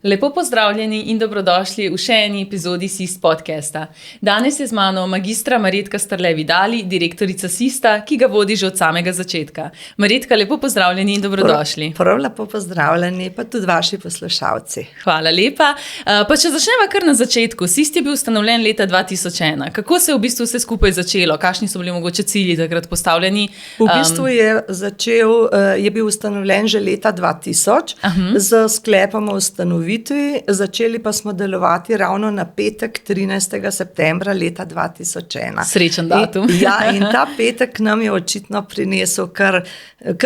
Lepo pozdravljeni in dobrodošli v še eni epizodi SIST podcasta. Danes je z mano magistra Marjetka Strle-Vidali, direktorica SIST-a, ki ga vodi že od samega začetka. Marjetka, lepo pozdravljeni in dobrodošli. Prav lepo pozdravljeni, pa tudi vaši poslušalci. Hvala lepa. Pa če začneva kar na začetku. SIST je bil ustanovljen leta 2001. Kako se je v bistvu vse skupaj začelo? Kakšni so bili mogoče cilji takrat postavljeni? V bistvu je bil ustanovljen že leta 2000 z sklepom o ustanovitvi. Začeli pa smo delovati ravno na petek 13. septembra leta 2001. Srečen datum. In ta petek nam je očitno prinesel kar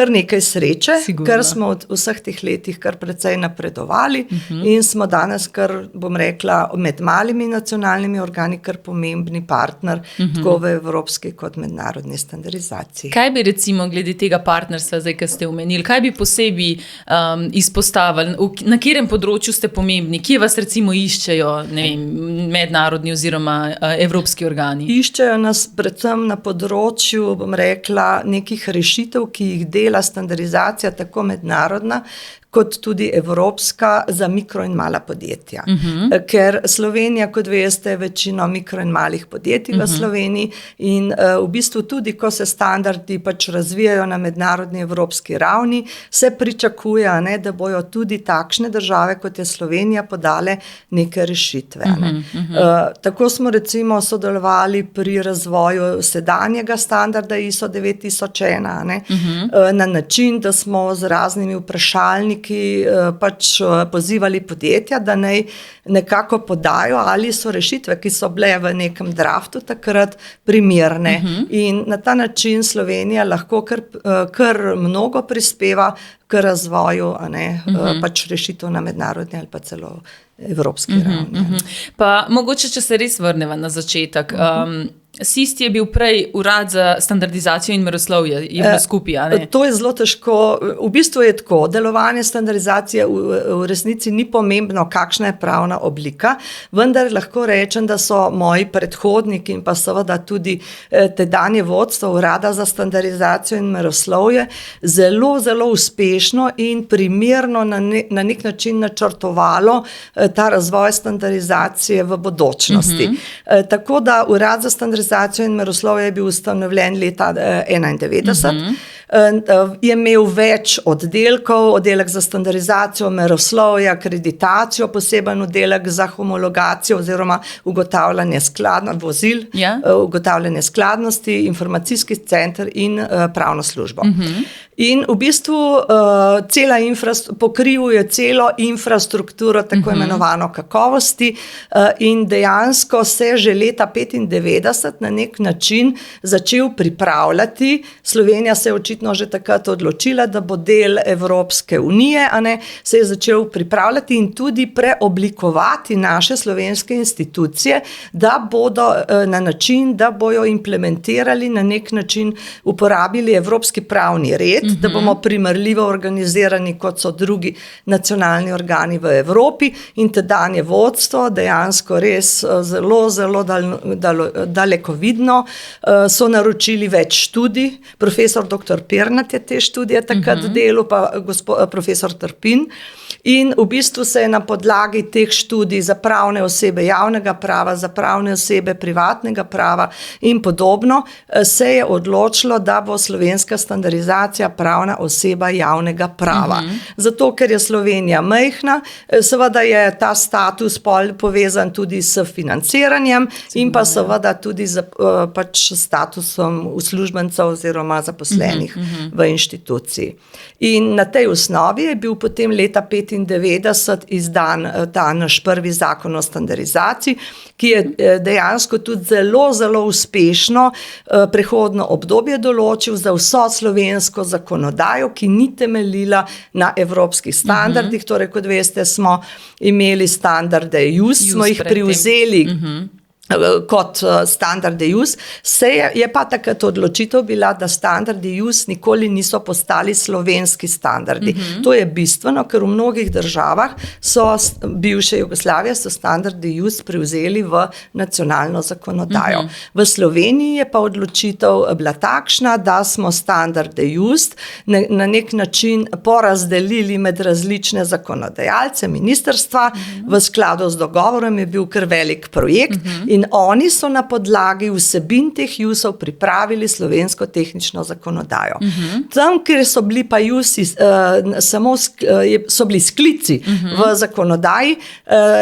nekaj sreče, ker smo v vseh teh letih kar precej napredovali in smo danes kar, bom rekla, med malimi nacionalnimi organi kar pomembni partner, tako v evropski kot mednarodni standardizaciji. Kaj bi recimo glede tega partnerstva, zdaj, ki ste omenili, kaj bi posebej izpostavili, na katerem področju ste pomembni, kje vas recimo iščejo, ne vem, mednarodni oziroma evropski organi? Iščejo nas predvsem na področju, bom rekla, nekih rešitev, ki jih dela standardizacija tako mednarodna, kot tudi evropska za mikro in mala podjetja. Ker Slovenija, kot veste, je večino mikro in malih podjetij v Sloveniji in v bistvu tudi, ko se standardi pač razvijajo na mednarodni evropski ravni, se pričakuje, da bojo tudi takšne države, kot je Slovenija, podale neke rešitve. Tako smo recimo sodelovali pri razvoju sedanjega standarda ISO 9001, na način, da smo z raznimi vprašalniki pač pozivali podjetja, da naj nekako podajo, ali so rešitve, ki so bile v nekem draftu takrat primerne. In na ta način Slovenija lahko kar mnogo prispeva k razvoju pač rešitev na mednarodni ali pa celo evropski ravni. Pa mogoče, če se res vrneva na začetek, SIST je bil prej urad za standardizacijo in meroslovje, je bilo skupaj, To je zelo težko. V bistvu je tako, delovanje standardizacije v resnici ni pomembno, kakšna je pravna oblika, vendar lahko rečem, da so moji predhodniki in pa seveda tudi tedanje vodstvo urada za standardizacijo in meroslovje zelo, zelo uspešno in primerno na nek način načrtovalo ta razvoj standardizacije v bodočnosti. Tako da urad za standardizacijo in meroslovje je bil ustanovljen leta 1991. Je imel več oddelkov, oddelek za standardizacijo, meroslovje, akreditacijo, poseben oddelek za homologacijo oziroma ugotavljanje vozil, ugotavljanje skladnosti, informacijski center in pravno službo. In v bistvu pokrivuje celo infrastrukturo, tako imenovano kakovosti, in dejansko se že leta 1995 na nek način začel pripravljati. Slovenija se je očitno že takrat odločila, da bo del Evropske unije, se je začel pripravljati in tudi preoblikovati naše slovenske institucije, da bodo na način, da bojo implementirali, na nek način uporabili evropski pravni red, da bomo primerljivo organizirani, kot so drugi nacionalni organi v Evropi, in tedanje vodstvo dejansko res zelo, zelo dalekovidno so naročili več študij. Profesor dr. Pirnat je te študije takrat delal, pa profesor Trpin. In v bistvu se je na podlagi teh študij za pravne osebe javnega prava, za pravne osebe privatnega prava in podobno, se je odločilo, da bo slovenska standardizacija pravna oseba javnega prava. Zato, ker je Slovenija majhna, seveda je ta status povezan tudi s financiranjem in pa seveda tudi z pač statusom uslužbencev oziroma zaposlenih v inštituciji. In na tej osnovi je bil potem leta 1995 izdan ta naš prvi zakon o standardizaciji, ki je dejansko tudi zelo, zelo uspešno prehodno obdobje določil za vso slovensko zakonodajo, ki ni temeljila na evropskih standardih. Torej, kot veste, smo imeli standarde JUS, smo jih privzeli kot standard EUS, je pa takrat odločitev bila, da standardi EUS nikoli niso postali slovenski standardi. To je bistveno, ker v mnogih državah bivše Jugoslavije so standardi EUS prevzeli v nacionalno zakonodajo. V Sloveniji je pa odločitev bila takšna, da smo standarde EUS na nek način porazdelili med različne zakonodajalce, ministrstva, v skladu z dogovorom je bil kar velik projekt in oni so na podlagi vsebin teh EUS-ov pripravili slovensko tehnično zakonodajo. Tam, kjer so bili pa EUS-i, so bili sklici v zakonodaji,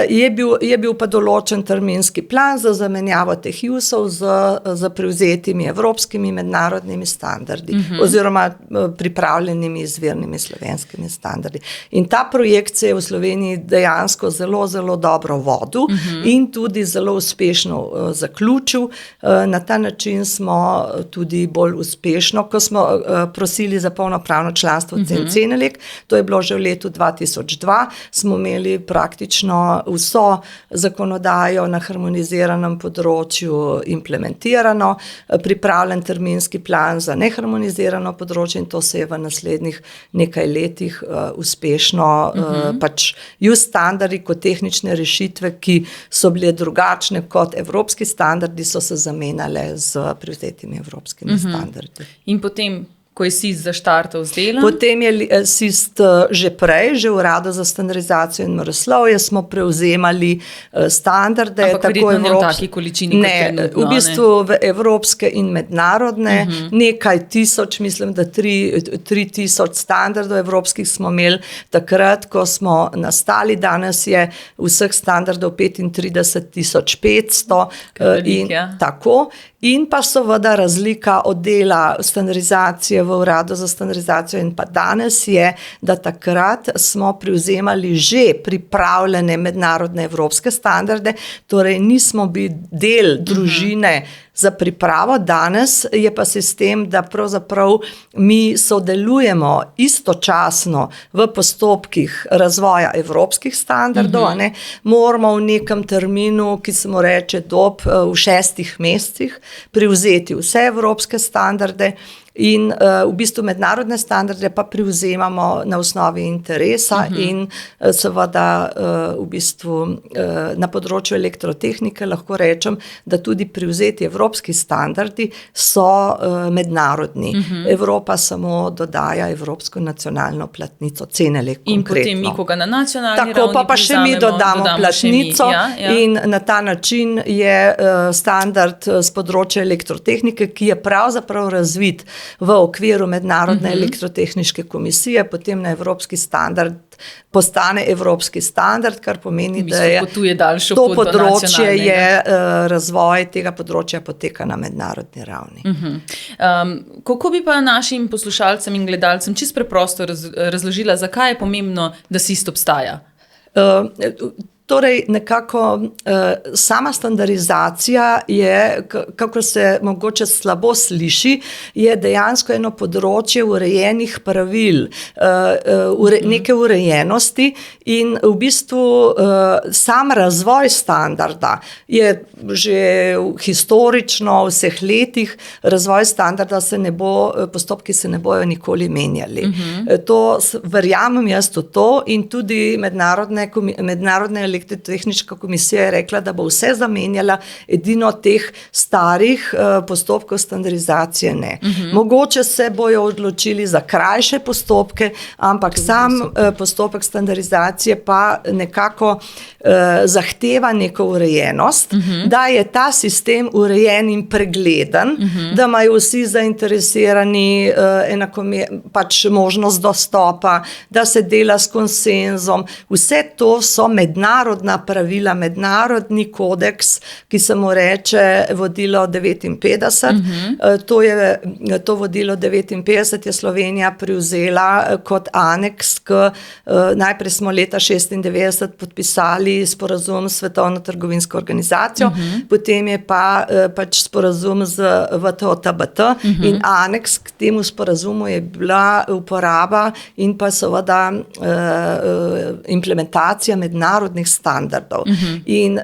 je bil pa določen terminski plan za zamenjavo teh EUS-ov z prevzetimi evropskimi mednarodnimi standardi oziroma pripravljenimi izvirnimi slovenskimi standardi. In ta projekt se je v Sloveniji dejansko zelo, zelo dobro vodil in tudi zelo uspešno zaključil. Na ta način smo tudi bolj uspešno, ko smo prosili za polnopravno članstvo CENELEC, to je bilo že v letu 2002, smo imeli praktično vso zakonodajo na harmoniziranem področju implementirano, pripravljen terminski plan za neharmonizirano področje in to se je v naslednjih nekaj letih uspešno pač EUS standardi kot tehnične rešitve, ki so bile drugačne kot evropski standardi, so se zamenjale z prevzetimi evropskimi standardi. In potem, ko je SIS zaštartal z delom? Potem je SIS že prej, že v Uradu za standardizacijo in meroslovje smo prevzemali standarde. Ampak verjetno ne v taki količini kot trenutno. V bistvu v evropske in mednarodne, nekaj tisoč, mislim, da 3000 standardov evropskih smo imeli takrat, ko smo nastali. Danes je vseh standardov 35,500 in tako. In pa seveda razlika od dela standardizacije v Uradu za standardizacijo in pa danes je, da takrat smo prevzemali že pripravljene mednarodne evropske standarde, torej nismo bili del družine za pripravo. Danes je pa sistem, da pravzaprav mi sodelujemo istočasno v postopkih razvoja evropskih standardov, moramo v nekem terminu, ki se mu reče dob, v 6 mesecih prevzeti vse evropske standarde in v bistvu mednarodne standarde pa prevzemamo na osnovi interesa in seveda v bistvu na področju elektrotehnike lahko rečem, da tudi prevzeti evropski standardi so mednarodni. Evropa samo dodaja evropsko nacionalno platnico CENELEC konkretno. In potem mi, ko ga na nacionalni tako, ravni pa še mi dodamo platnico in na ta način je standard z področja elektrotehnike, ki je pravzaprav razvit v okviru Mednarodne elektrotehniške komisije, potem na evropski standard postane evropski standard, kar pomeni, da je to področje, razvoj tega področja poteka na mednarodni ravni. Kako bi pa našim poslušalcem in gledalcem čisto preprosto razložila, zakaj je pomembno, da SIS obstaja? Torej, nekako sama standardizacija je, kako se mogoče slabo sliši, je dejansko eno področje urejenih pravil, neke urejenosti in v bistvu sam razvoj standarda je že historično v vseh letih, razvoj standarda postopki se ne bojo nikoli menjali. To verjamem jaz v to in tudi mednarodne elektrotehniška komisija je rekla, da bo vse zamenjala, edino teh starih postopkov standardizacije ne. Mogoče se bojo odločili za krajše postopke, ampak sam postopek standardizacije pa nekako zahteva neko urejenost, da je ta sistem urejen in pregleden, da imajo vsi zainteresirani pač možnost dostopa, da se dela s konsenzom. Vse to so mednarodna pravila, mednarodni kodeks, ki se mu reče vodilo 59. To vodilo 59 je Slovenija prevzela kot aneks najprej smo leta 96 podpisali sporazum s Svetovno trgovinsko organizacijo, potem je pač sporazum z WTO-TBT in aneks k temu sporazumu je bila uporaba in pa seveda implementacija mednarodnih standardov. In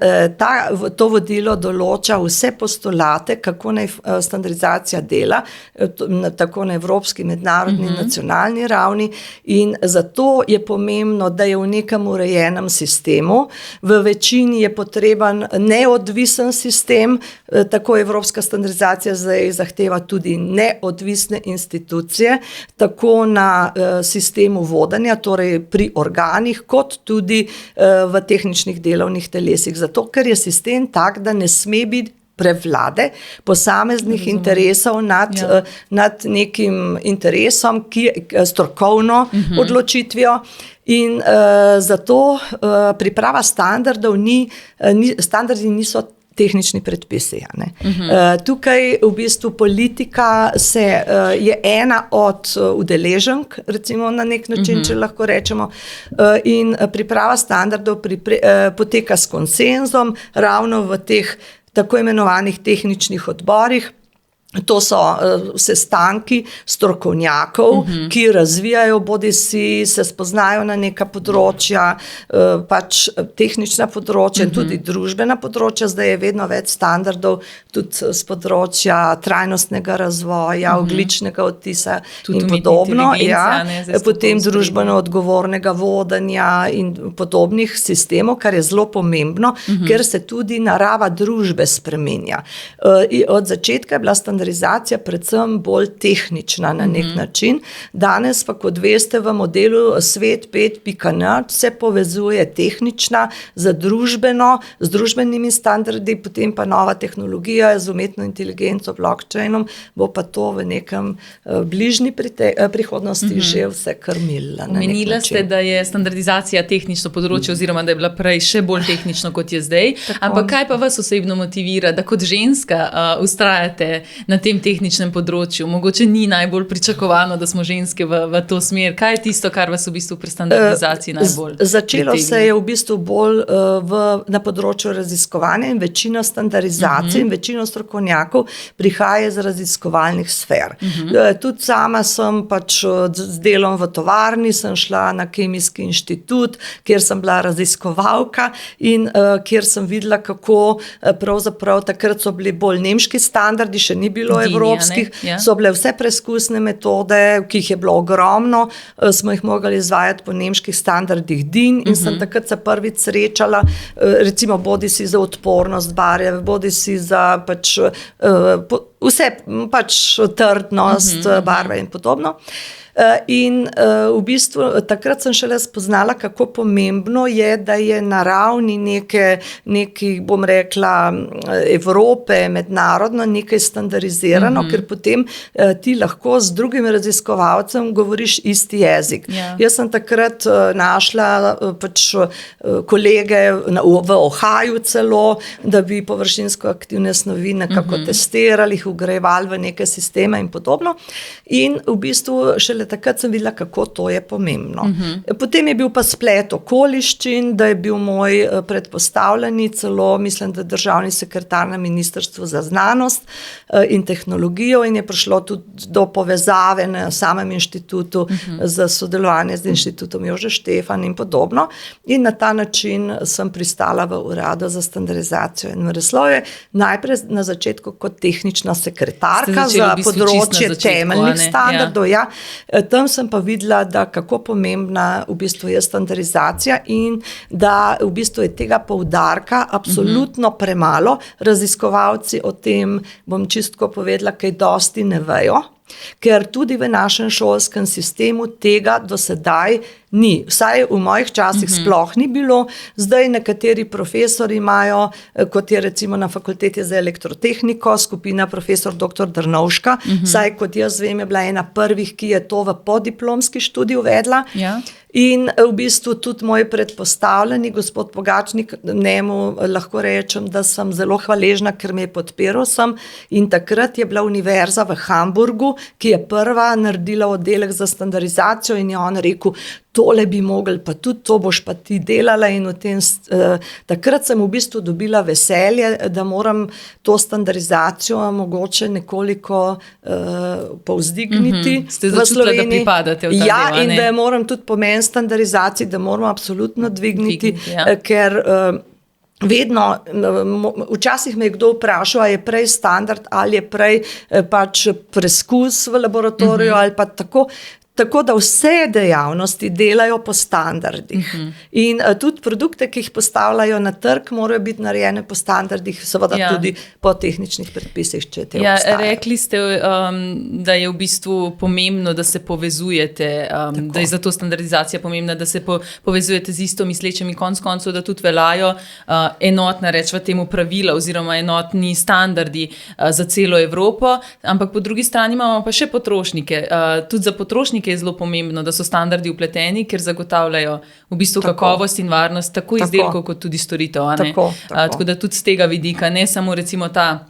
to vodilo določa vse postulate, kako naj standardizacija dela, tako na evropski, mednarodni, nacionalni ravni, in zato je pomembno, da je v nekem urejenem sistemu. V večini je potreben neodvisen sistem, tako evropska standardizacija zdaj zahteva tudi neodvisne institucije, tako na sistemu vodenja, torej pri organih, kot tudi v tehničnih delovnih telesih. Zato, ker je sistem tak, da ne sme biti prevlade posameznih interesov nad nekim interesom, ki je strokovno odločitvijo. In zato priprava standardov standardi niso tehnični predpisi. Tukaj v bistvu politika je ena od udeleženk, recimo na nek način, če lahko rečemo, in priprava standardov poteka s konsenzom ravno v teh tako imenovanih tehničnih odborih. To so sestanki strokovnjakov, ki razvijajo, bodisi se spoznajo na neka področja, pač tehnična področja, tudi družbena področja. Zdaj je vedno več standardov, tudi z področja trajnostnega razvoja, ogljičnega odtisa in podobno. Potem družbeno odgovornega vodenja in podobnih sistemov, kar je zelo pomembno, ker se tudi narava družbe spreminja. Od začetka je bila standardizacija predvsem bolj tehnična na nek način. Danes pa, kot veste, v modelu Svet 5.0 se povezuje tehnična z družbenimi standardi, potem pa nova tehnologija z umetno inteligenco, blockchainom, bo pa to v nekem bližnji prihodnosti že vse krmila. Omenila ste, da je standardizacija tehnično področje, oziroma da je bila prej še bolj tehnično, kot je zdaj. Ampak kaj pa vas osebno motivira, da kot ženska vztrajate na tem tehničnem področju? Mogoče ni najbolj pričakovano, da smo ženske v to smer. Kaj je tisto, kar vas v bistvu pri standardizaciji najbolj Začelo se je v bistvu bolj na področju raziskovanja in večina standardizacij in večino strokovnjakov prihaja iz raziskovalnih sfer. Tudi sama sem pač z delom v tovarni, sem šla na Kemijski inštitut, kjer sem bila raziskovalka in kjer sem videla, kako pravzaprav takrat so bili bolj nemški standardi, še ni bilo evropskih, so bile vse preizkusne metode, ki jih je bilo ogromno, smo jih mogli izvajati po nemških standardih DIN in sem takrat se prvič srečala, recimo bodisi za odpornost barve, bodisi za pač vse pač trdnost barve in podobno. In v bistvu takrat sem šele spoznala, kako pomembno je, da je na ravni nekih, bom rekla, Evrope, mednarodno nekaj standardizirano, ker potem ti lahko z drugim raziskovalcem govoriš isti jezik. Jaz sem takrat našla pač kolege v Ohaju celo, da bi površinsko aktivne snovi nekako testirali, jih vgrajevali v neke sisteme in podobno. In v bistvu šele takrat sem videla, kako to je pomembno. Potem je bil pa splet okoliščin, da je bil moj predpostavljeni celo, mislim, da državni sekretar na Ministrstvu za znanost in tehnologijo, in je prišlo tudi do povezave na samem inštitutu za sodelovanje z inštitutom Jožef Štefan in podobno. In na ta način sem pristala v uradu za standardizacijo in vesolje, najprej na začetku kot tehnična sekretarka za področje temeljnih standardov. Tam sem pa videla, da kako pomembna v bistvu je standardizacija in da v bistvu je tega poudarka absolutno premalo. Raziskovalci o tem, bom čistko povedala, kaj dosti ne vejo, ker tudi v našem šolskem sistemu tega do sedaj ni. Vsaj v mojih časih sploh ni bilo. Zdaj nekateri profesori imajo, kot je recimo na fakulteti za elektrotehniko, skupina profesor dr. Drnovška, vsaj kot jaz vem, je bila ena prvih, ki je to v podiplomski študij uvedla. In v bistvu tudi moj predpostavljeni, gospod Pogačnik, njemu lahko rečem, da sem zelo hvaležna, ker me je podpiral sem. In takrat je bila univerza v Hamburgu, ki je prva naredila oddelek za standardizacijo in je on rekel, tole bi mogli, pa tudi to boš pa ti delala in v tem, takrat sem v bistvu dobila veselje, da moram to standardizacijo mogoče nekoliko povzdigniti Ste začutila, da pripadate v ta del, Ja, in da moram tudi pomen standardizaciji, da moramo absolutno dvigniti, ker vedno, včasih me je kdo vprašal, ali je prej standard, ali je prej pač preskus v laboratoriju, ali pa tako. Tako da vse dejavnosti delajo po standardih. In tudi produkte, ki jih postavljajo na trg, morajo biti narejene po standardih, seveda tudi po tehničnih predpisih, če te obstajajo. Rekli ste, da je v bistvu pomembno, da se povezujete, da je zato standardizacija pomembna, da se povezujete z isto mislečimi, konec koncev, da tudi veljajo enotna, rečva temu, pravila oziroma enotni standardi za celo Evropo, ampak po drugi strani imamo pa še potrošnike. Tudi za potrošnike je zelo pomembno, da so standardi vpleteni, ker zagotavljajo v bistvu kakovost in varnost tako izdelkov kot tudi storitev. Tako da tudi z tega vidika, ne samo recimo ta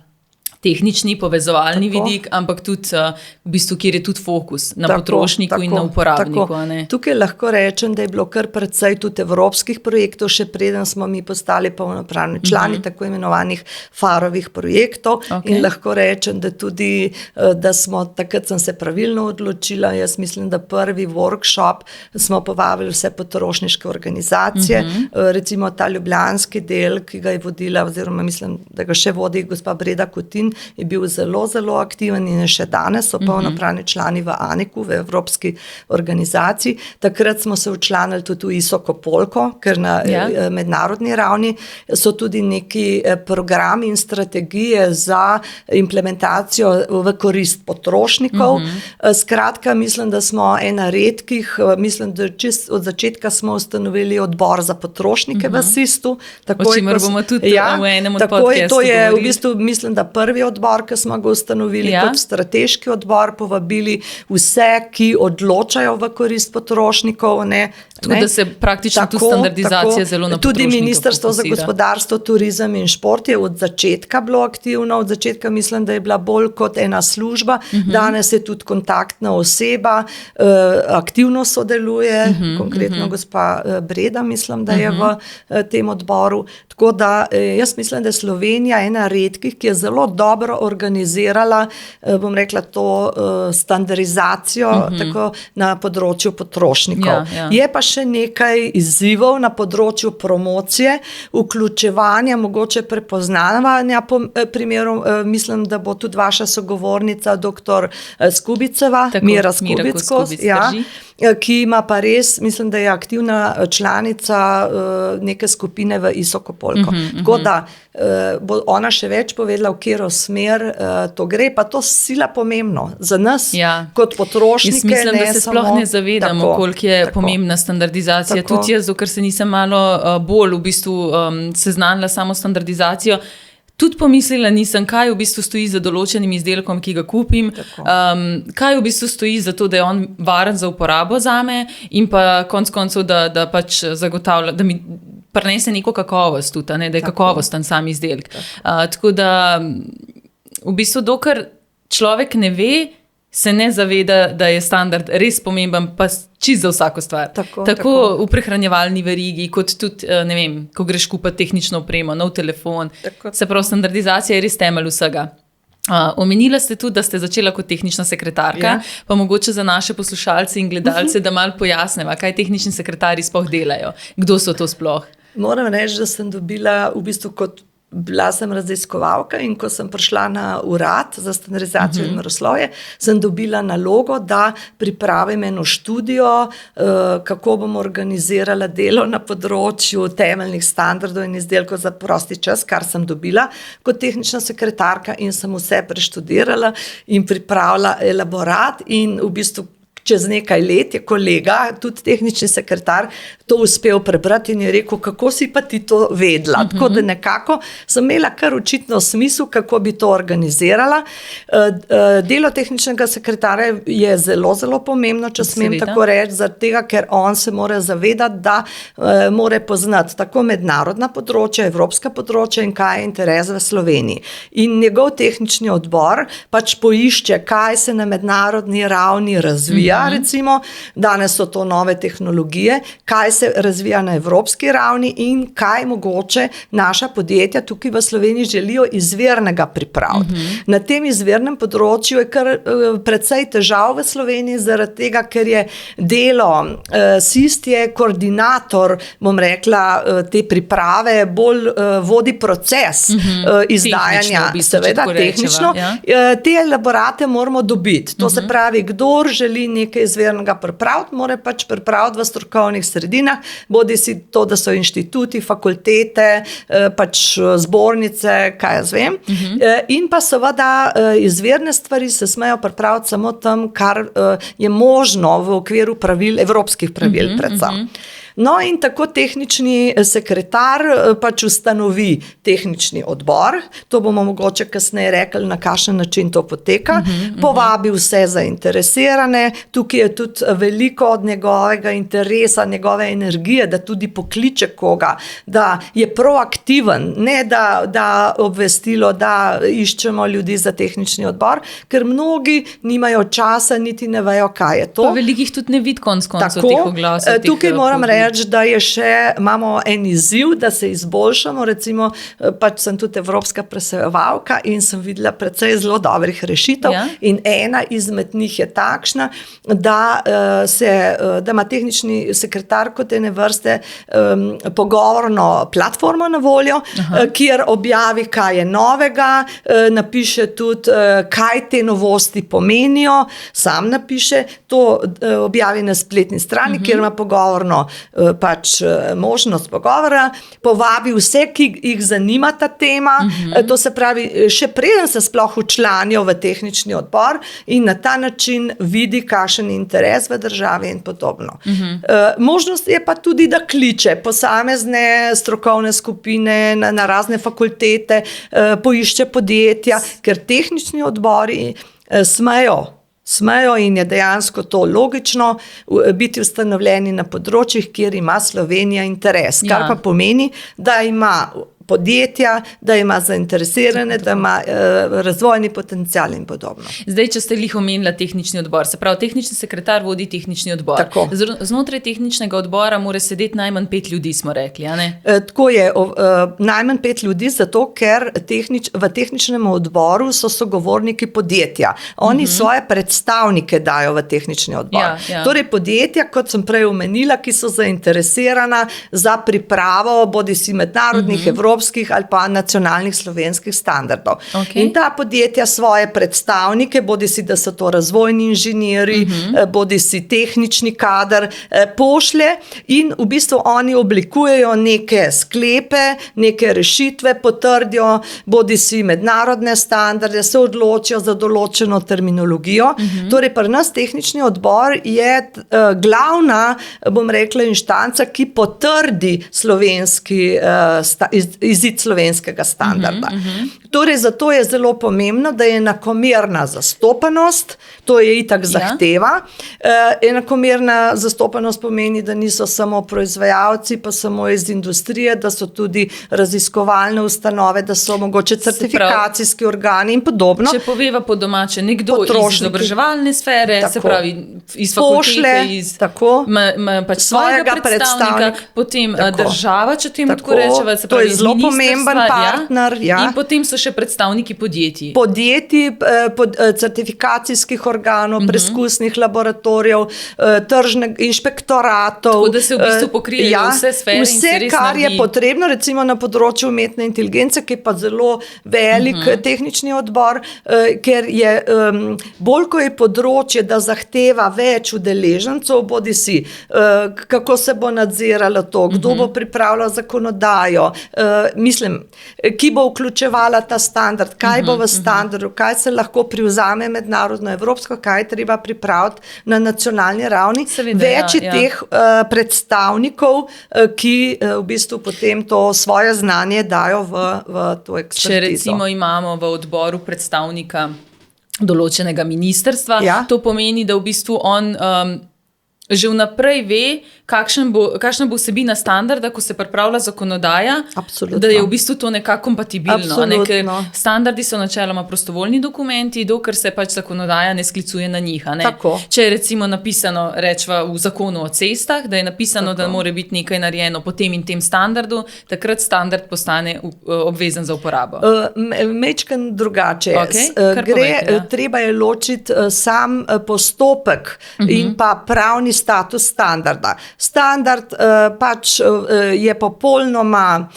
tehnični, povezovalni vidik, ampak tudi v bistvu, kjer je tudi fokus na potrošniku in na uporabniku. Tukaj lahko rečem, da je bilo kar precej tudi evropskih projektov, še preden smo mi postali polnopravni člani tako imenovanih FAR-ovih projektov in lahko rečem, da tudi, da smo, takrat sem se pravilno odločila, jaz mislim, da prvi workshop smo povabili vse potrošniške organizacije, recimo ta ljubljanski del, ki ga je vodila, oziroma mislim, da ga še vodi gospa Breda Kutin, je bil zelo, zelo aktiven in je še danes, so polnopravni člani v ANEK-u, v Evropski organizaciji. Takrat smo se včlanili tudi v ISO-Kopolko, ker na mednarodni ravni so tudi neki programi in strategije za implementacijo v korist potrošnikov. Skratka, mislim, da smo ena redkih, mislim, da od začetka smo ustanovili odbor za potrošnike v SIS-u. O čimer bomo tudi v enem od podcastov to je v bistvu, mislim, da prvi odbor, ki smo ga ustanovili kot strateški odbor, povabili vse, ki odločajo v korist potrošnikov. Tako da se praktično tudi standardizacija zelo na potrošnika Tudi Ministrstvo za gospodarstvo, turizem in šport je od začetka bilo aktivno, od začetka mislim, da je bila bolj kot ena služba, danes je tudi kontaktna oseba, aktivno sodeluje, konkretno gospa Breda, mislim, da je v tem odboru. Tako da jaz mislim, da je Slovenija ena redkih, ki je zelo dobro organizirala, bom rekla, to standardizacijo tako na področju potrošnikov. Je pa še nekaj izzivov na področju promocije, vključevanja, mogoče prepoznavanja primerov, mislim, da bo tudi vaša sogovornica, dr. Skubiceva, Mira Skubicko, ki ima pa res, mislim, da je aktivna članica neke skupine v ISO-Kopolko. Tako da bo ona še več povedala, v katero smer to gre, pa to sila pomembno za nas kot potrošnike. Jaz mislim, da se sploh ne zavedamo, koliko je pomembna standardizacija. Tudi jaz, ker se nisem malo bolj v bistvu seznanila samo standardizacijo, tudi pomislila nisem, kaj v bistvu stoji za določenim izdelkom, ki ga kupim, kaj v bistvu stoji za to, da je on varen za uporabo zame in pa konec koncev, da pač zagotavlja, da mi prinese neko kakovost tudi, da je kakovosten sam izdelek. Tako da v bistvu, dokler človek ne ve, se ne zaveda, da je standard res pomemben, pa čisto za vsako stvar. Tako v prehranjevalni verigi, kot tudi, ne vem, ko greš kupiti tehnično opremo, nov telefon. Se pravi, standardizacija je res temelj vsega. Omenila ste tudi, da ste začela kot tehnična sekretarka, pa mogoče za naše poslušalce in gledalce, da malo pojasneva, kaj tehnični sekretarji sploh delajo. Kdo so to sploh? Moram reči, da sem dobila v bistvu bila sem raziskovalka in ko sem prišla na urad za standardizacijo in meroslovje, sem dobila nalogo, da pripravim eno študijo, kako bom organizirala delo na področju temeljnih standardov in izdelkov za prosti čas, kar sem dobila kot tehnična sekretarka in sem vse preštudirala in pripravila elaborat in v bistvu čez nekaj let je kolega, tudi tehnični sekretar, to uspel prebrati in je rekel, kako si pa ti to vedela. Tako da nekako sem imela kar očitno smisel, kako bi to organizirala. Delo tehničnega sekretarja je zelo, zelo pomembno, če smem tako reči, zaradi tega, ker on se mora zavedati, da mora poznati tako mednarodna področja, evropska področja in kaj je interes v Sloveniji. In njegov tehnični odbor pač poišče, kaj se na mednarodni ravni razvija, razvija, recimo, danes so to nove tehnologije, kaj se razvija na evropski ravni in kaj mogoče naša podjetja tukaj v Sloveniji želijo izvirnega pripraviti. Na tem izvirnem področju je kar precej težav v Sloveniji, zaradi tega, ker je delo, SIST je koordinator, bom rekla, te priprave, bolj vodi proces izdajanja, seveda tehnično. Te elaborate moramo dobiti. To se pravi, kdor želi nekaj izvirnega pripraviti, mora pač pripraviti v strokovnih sredinah, bodi si to, da so inštituti, fakultete, pač zbornice, kaj jaz vem. In pa seveda izvirne stvari se smejo pripraviti samo tam, kar je možno v okviru pravil, evropskih pravil predvsem. No in tako tehnični sekretar pač ustanovi tehnični odbor, to bomo mogoče kasneje rekli, na kakšen način to poteka, povabi vse zainteresirane, tukaj je tudi veliko od njegovega interesa, njegove energije, da tudi pokliče koga, da je proaktiven, ne da obvestilo, da iščemo ljudi za tehnični odbor, ker mnogi nimajo časa, niti ne vejo, kaj je to. Pa velikih tudi ne vidi konec koncev teh oglasov. Tukaj moram reči, da je še, imamo en izziv, da se izboljšamo, recimo, pač sem tudi evropska presejevalka in sem videla precej zelo dobrih rešitev in ena izmed njih je takšna, da ima tehnični sekretar kot ene vrste pogovorno platformo na voljo, kjer objavi, kaj je novega, napiše tudi, kaj te novosti pomenijo, sam napiše, to objavi na spletni strani, kjer ima pogovorno pač možnost pogovora, povabi vse, ki jih zanima ta tema, to se pravi, še preden se sploh včlanijo v tehnični odbor in na ta način vidi, kakšen interes v državi in podobno. Možnost je pa tudi, da kliče posamezne strokovne skupine na razne fakultete, poišče podjetja, ker tehnični odbori smejo in je dejansko to logično biti ustanovljeni na področjih, kjer ima Slovenija interes. Kar pa pomeni, da ima podjetja, da ima zainteresirane, da ima razvojni potencial in podobno. Zdaj, če ste glih omenila tehnični odbor, se pravi, tehnični sekretar vodi tehnični odbor. Tako. Znotraj tehničnega odbora mora sedeti najmanj 5 ljudi, smo rekli, a ne? Tako je, najmanj 5 ljudi, zato ker v tehničnem odboru so sogovorniki podjetja. Oni svoje predstavnike dajo v tehnični odbor. Torej podjetja, kot sem prej omenila, ki so zainteresirana za pripravo bodisi mednarodnih, evropskih ali pa nacionalnih slovenskih standardov. In ta podjetja svoje predstavnike, bodisi da so to razvojni inženirji, bodisi tehnični kader, pošlje in v bistvu oni oblikujejo neke sklepe, neke rešitve, potrdijo bodisi mednarodne standarde, se odločijo za določeno terminologijo. Torej pri nas tehnični odbor je glavna, bom rekla, inštanca, ki potrdi slovenski izid slovenskega standarda. Torej, zato je zelo pomembno, da je enakomerna zastopanost, to je itak zahteva. Enakomerna zastopanost pomeni, da niso samo proizvajalci, pa samo iz industrije, da so tudi raziskovalne ustanove, da so mogoče certifikacijski organi in podobno. Če poveva po domače, nekdo iz izobraževalne sfere, se pravi iz fakultete, pač svojega predstavnika, potem država, če temu tako rečeva, se pravi, zelo pomemben partner. In potem so še predstavniki podjetij. Certifikacijskih organov, preskusnih laboratorijev, tržnih inšpektoratov. Tako da se v bistvu pokrijejo vse sfere in se res naredi. Vse, kar je potrebno, recimo na področju umetne inteligence, ki je pa zelo velik tehnični odbor, ker je bolj, ko je področje, da zahteva več udeležencev, bodisi kako se bo nadziralo to, kdo bo pripravljal zakonodajo, ki bo vključevala ta standard, kaj bo v standardu, kaj se lahko privzame mednarodno evropsko, kaj treba pripraviti na nacionalni ravni. Več je teh predstavnikov, ki v bistvu potem to svoje znanje dajo v to ekspertizo. Če recimo imamo v odboru predstavnika določenega ministrstva, to pomeni, da v bistvu on že vnaprej ve, kakšna bo vsebina standarda, ko se pripravlja zakonodaja, Absolutno. Da je v bistvu to nekako kompatibilno. Ne? Ker Absolutno. standardi so načeloma prostovoljni dokumenti, dokler se pač zakonodaja ne sklicuje na njih. A ne? Tako. Če je recimo napisano, rečva v zakonu o cestah, da je napisano, da mora biti nekaj narejeno po tem in tem standardu, takrat standard postane obvezen za uporabo. Mečken drugače. Okay, kar povejte, ja. Treba je ločiti sam postopek in pa pravni status standarda. Standard pač je popolnoma,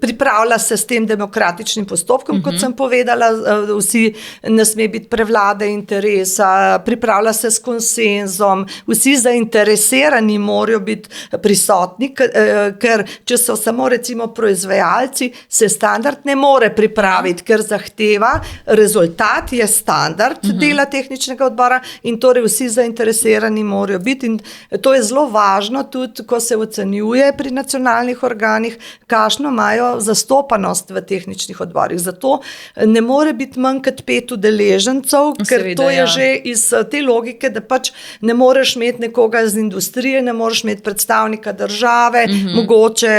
pripravlja se s tem demokratičnim postopkom, kot sem povedala, vsi ne sme biti prevlade interesa, pripravlja se s konsenzom, vsi zainteresirani morajo biti prisotni, ker če so samo recimo proizvajalci, se standard ne more pripraviti, ker zahteva, rezultat je standard dela tehničnega odbora in torej vsi zainteresirani morajo biti in to je zelo važno tudi, ko se ocenjuje pri nacionalnih organih, kakšno imajo zastopanost v tehničnih odborih. Zato ne more biti manj kot 5 udeležencev, ker Seveda, to je ja. že iz te logike, da pač ne moreš imeti nekoga iz industrije, ne moreš imeti predstavnika države, mogoče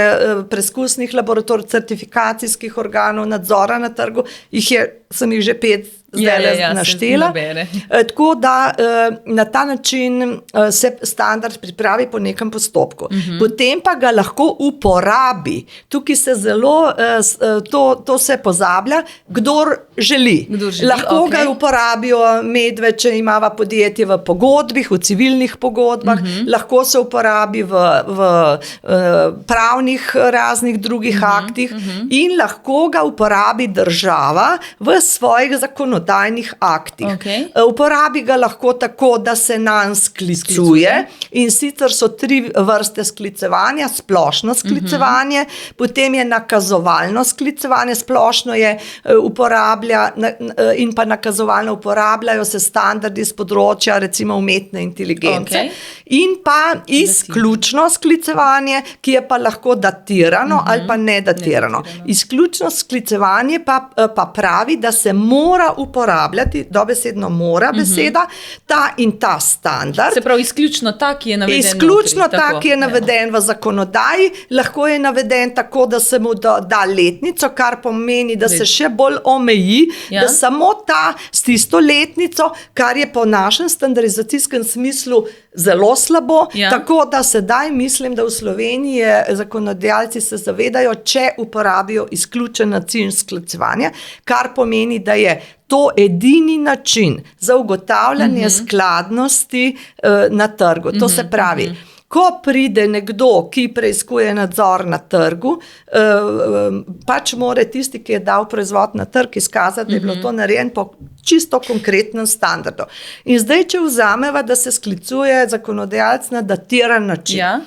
preskusnih laboratorij, certifikacijskih organov, nadzora na trgu, sem jih že 5 zdaj naštela. Tako da na ta način se standard pripravi po nekem postopku. Potem pa ga lahko uporabi. Tukaj se zelo, to se pozablja, kdor želi. Lahko ga uporabijo medved, če imava podjetje v pogodbih, v civilnih pogodbah, lahko se uporabi v pravnih raznih drugih aktih in lahko ga uporabi država v svojih zakonodajnih aktih. Uporabi ga lahko tako, da se nanj sklicuje in sicer so 3 vrste sklicevanja, splošno sklicevanje, potem je nakazovalno sklicevanje, splošno je uporablja in pa nakazovalno uporabljajo se standardi z področja recimo umetne inteligence in pa izključno sklicevanje, ki je pa lahko datirano ali pa nedatirano. Izključno sklicevanje pa pravi, da se mora uporabljati, dobesedno mora beseda, ta in ta standard. Se pravi, izključno ta, ki je naveden. Izključno ta, ki je naveden v zakonodaji, lahko je naveden tako, da se mu da letnico, kar pomeni, da se še bolj omeji, da samo ta s tisto letnico, kar je po našem standardizacijskem smislu zelo slabo, tako da sedaj mislim, da v Sloveniji zakonodajalci se zavedajo, če uporabijo izključen način sklicevanja, kar pomeni, da je to edini način za ugotavljanje skladnosti na trgu. To se pravi, ko pride nekdo, ki preiskuje nadzor na trgu, pač mora tisti, ki je dal proizvod na trg, izkazati, da je bilo to narejeno po čisto konkretnem standardu. In zdaj, če vzameva, da se sklicuje zakonodajalec na datiran način.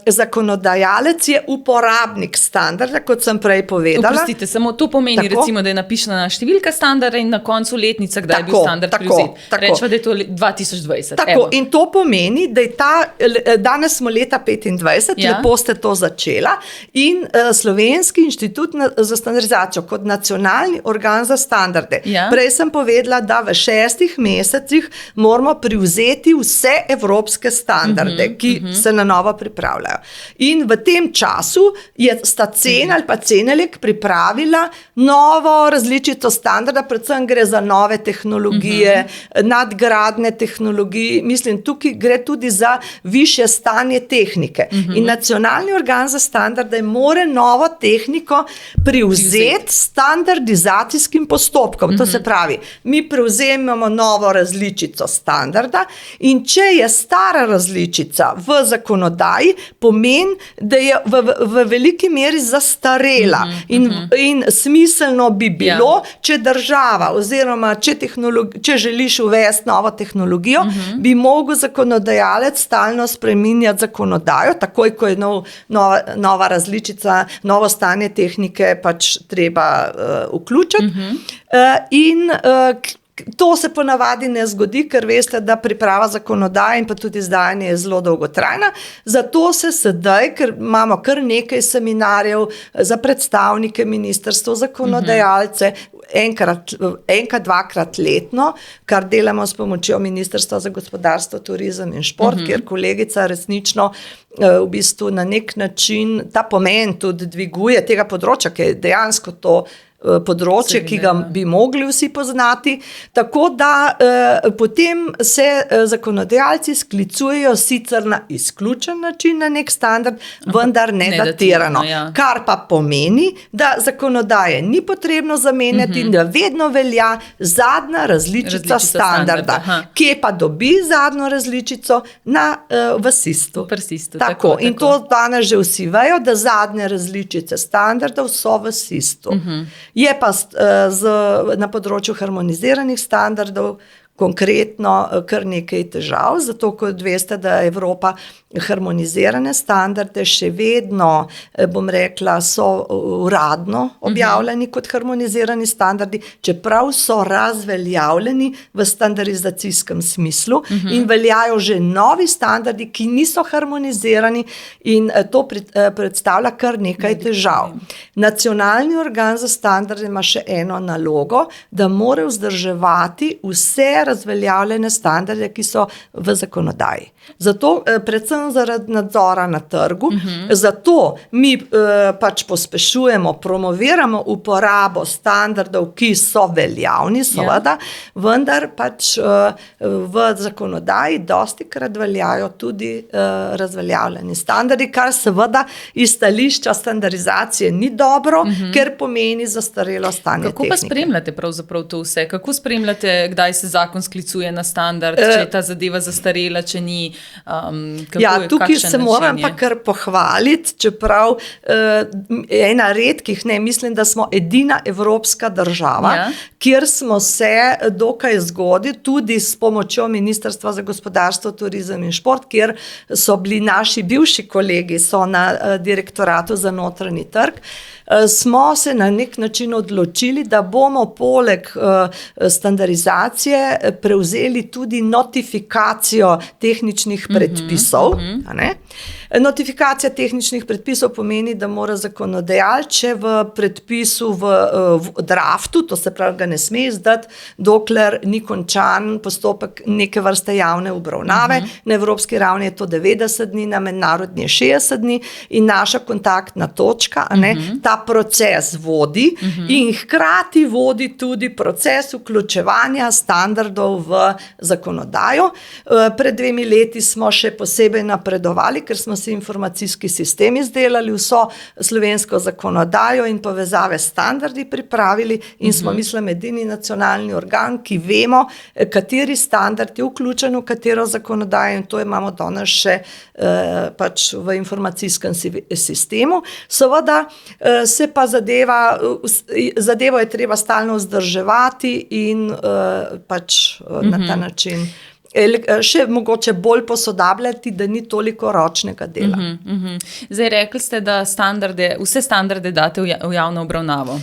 Zakonodajalec je uporabnik standarda, kot sem prej povedala. Oprostite, samo to pomeni, recimo, da je napisana številka standarda in na koncu letnica, kdaj je bil standard prevzet. Rečva, da je to 2020. Tako, in to pomeni, da je danes smo leta 2025, lepo ste to začela in Slovenski inštitut za standardizacijo kot nacionalni organ za standarde. Prej sem povedala, da v 6 mesecih moramo prevzeti vse evropske standarde, ki se na novo pripravljajo. In v tem času sta CEN ali pa CENELEC pripravila novo različico standarda, predvsem gre za nove tehnologije, nadgradne tehnologije, mislim, tukaj gre tudi za višje stanje tehnike. In nacionalni organ za standarde mora novo tehniko prevzeti standardizacijskim postopkom. To se pravi, mi prevzemamo novo različico standarda in če je stara različica v zakonodaji, pomeni, da je v veliki meri zastarela in smiselno bi bilo, če država oziroma če želiš uvesti novo tehnologijo, bi mogel zakonodajalec stalno spreminjati zakonodajo, takoj, ko je nova različica, novo stanje tehnike pač treba vključiti. In to se ponavadi ne zgodi, ker veste, da priprava zakonodaje in pa tudi izdajanje je zelo dolgotrajna. Zato se sedaj, ker imamo kar nekaj seminarjev za predstavnike ministrstva, zakonodajalce, enkrat, dvakrat letno, kar delamo s pomočjo Ministrstva za gospodarstvo, turizem in šport, kjer kolegica resnično v bistvu na nek način ta pomen tudi dviguje tega področja, ki je dejansko to področje, ki ga bi mogli vsi poznati, tako da potem se zakonodajalci sklicujejo sicer na izključen način na nek standard, vendar nedatirano, kar pa pomeni, da zakonodaje ni potrebno zamenjati in da vedno velja zadnja različica standarda. Kje pa dobi zadnjo različico? V SIS-u. Tako, in to danes že vsi vejo, da zadnje različice standardov so v SIS-u. Je pa na področju harmoniziranih standardov konkretno kar nekaj težav, zato kot veste, da Evropa harmonizirane standarde še vedno, bom rekla, so uradno objavljeni kot harmonizirani standardi, čeprav so razveljavljeni v standardizacijskem smislu in veljajo že novi standardi, ki niso harmonizirani in to predstavlja kar nekaj težav. Nacionalni organ za standarde ima še eno nalogo, da mora vzdrževati vse razveljavljene standarde, ki so v zakonodaji. Zato, predvsem zaradi nadzora na trgu, zato mi pač pospešujemo, promoviramo uporabo standardov, ki so veljavni, seveda, vendar pač v zakonodaji dostikrat veljajo tudi razveljavljeni standardi, kar seveda iz stališča standardizacije ni dobro, ker pomeni zastarelo stanje tehnike. Kako pa spremljate pravzaprav to vse? Kako spremljate, kdaj se zakon sklicuje na standard, če je ta zadeva zastarela, če ni? Tukaj se moram pa kar pohvaliti, čeprav ena redkih, mislim, da smo edina evropska država, kjer smo se dokaj zgodili, tudi s pomočjo Ministrstva za gospodarstvo, turizem in šport, kjer so bili naši bivši kolegi, so na direktoratu za notranji trg, smo se na nek način odločili, da bomo poleg standardizacije prevzeli tudi notifikacijo tehničnih predpisov. Notifikacija tehničnih predpisov pomeni, da mora zakonodajalec, če v predpisu v draftu, to se pravi, ga ne sme izdati, dokler ni končan postopek neke vrste javne obravnave. Na evropski ravni je to 90 dni, na mednarodni je 60 dni in naša kontaktna točka, ta proces vodi in hkrati vodi tudi proces vključevanja standardov v zakonodajo. Pred 2 leti smo še posebej napredovali, ker smo si informacijski sistem izdelali, vso slovensko zakonodajo in povezave s standardi pripravili in smo, mislim, edini nacionalni organ, ki vemo, kateri standard je vključen v katero zakonodajo in to imamo danes še pač v informacijskem sistemu. Seveda se pa zadevo je treba stalno vzdrževati in pač na ta način še mogoče bolj posodabljati, da ni toliko ročnega dela. Zdaj, rekli ste, da vse standarde date v javno obravnavo.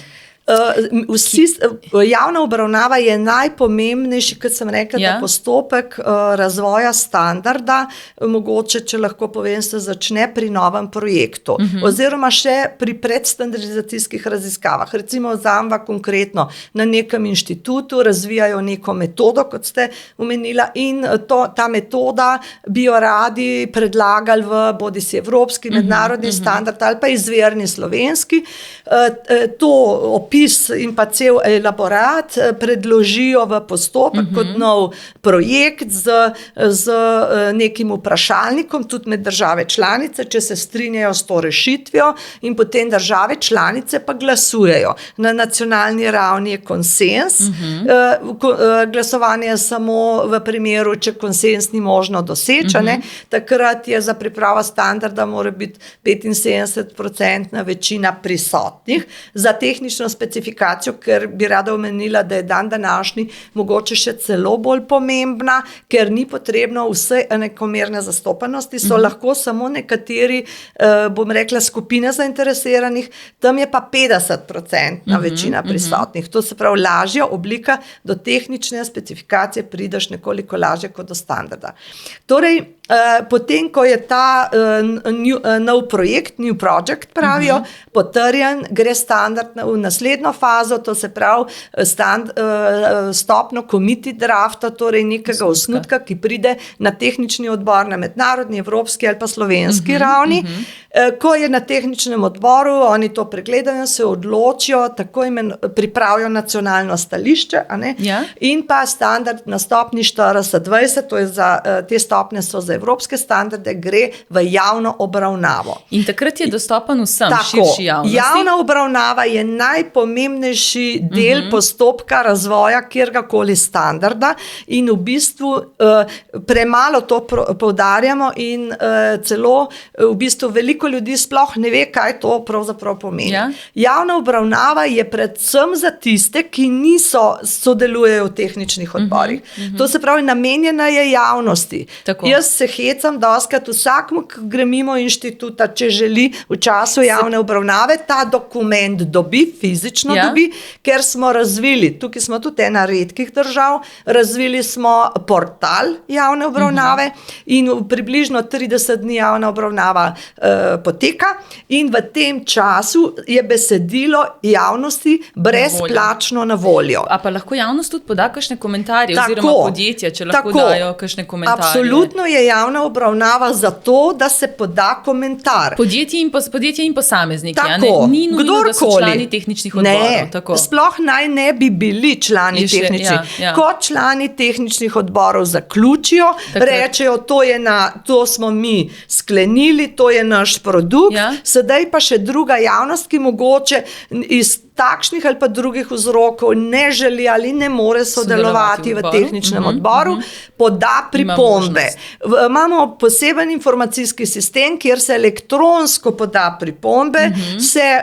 Javna obravnava je najpomembnejši, kot sem rekla, da postopek razvoja standarda, mogoče, če lahko povem, se začne pri novem projektu, oziroma še pri predstandardizacijskih raziskavah. Recimo vzamva konkretno na nekem inštitutu, razvijajo neko metodo, kot ste omenila, in ta metoda bi jo radi predlagali v bodisi evropski, mednarodni standard ali pa izvirni slovenski. To opis in pa cel elaborat predložijo v postopek kot nov projekt z nekim vprašalnikom, tudi med države članice, če se strinjajo s to rešitvijo, in potem države članice pa glasujejo. Na nacionalni ravni je konsens, glasovanje je samo v primeru, če konsens ni možno doseči, takrat je za pripravo standarda mora biti 75% večina prisotnih. Za tehnično specifikacijo, ker bi rada omenila, da je dan današnji mogoče še celo bolj pomembna, ker ni potrebno vse enakomerne zastopanosti, so lahko samo nekateri, bom rekla, skupine zainteresiranih, tam je pa 50% večina prisotnih. To se pravi, lažja oblika, do tehnične specifikacije prideš nekoliko lažje kot do standarda. Torej, potem, ko je ta nov projekt, new project pravijo, potrjen, gre standard v naslednjo fazo, to se pravi stopno committee drafta, torej nekega osnutka, ki pride na tehnični odbor na mednarodni, evropski ali pa slovenski ravni. Ko je na tehničnem odboru, oni to pregledajo, se odločijo, pripravijo nacionalno stališče, in pa standard na stopni 40-20, to je te stopne so za evropske standarde, gre v javno obravnavo. In takrat je dostopen vsem, širši javnosti. Javna obravnava je najpomembnejši del postopka razvoja kjerkoli standarda in v bistvu premalo to poudarjamo in celo v bistvu veliko ljudi sploh ne ve, kaj to pravzaprav pomeni. Ja. Javna obravnava je predvsem za tiste, ki sodelujejo v tehničnih odborih. To se pravi, namenjena je javnosti. Tako. Jaz se hecam dostikrat vsakmu, ki gre mimo inštituta, če želi v času javne obravnave, ta dokument fizično dobi, ker smo razvili, tukaj smo tudi ena redkih držav, razvili smo portal javne obravnave in približno 30 dni javna obravnava poteka in v tem času je besedilo javnosti brezplačno na voljo. A pa lahko javnost tudi poda kakšne komentarje, oziroma podjetja, če lahko dajo kakšne komentarje? Absolutno je javna obravnava za to, da se poda komentar. Podjetje in posamezniki, ni nujno, da so člani tehničnih odborov. Sploh naj ne bi bili člani tehničnih. Ko člani tehničnih odborov zaključijo, rečejo, to smo mi sklenili, to je naš produkt, sedaj pa še druga javnost, ki mogoče iz takšnih ali pa drugih vzrokov ne želi ali ne more sodelovati v tehničnem odboru, poda pripombe. Imamo poseben informacijski sistem, kjer se elektronsko poda pripombe, se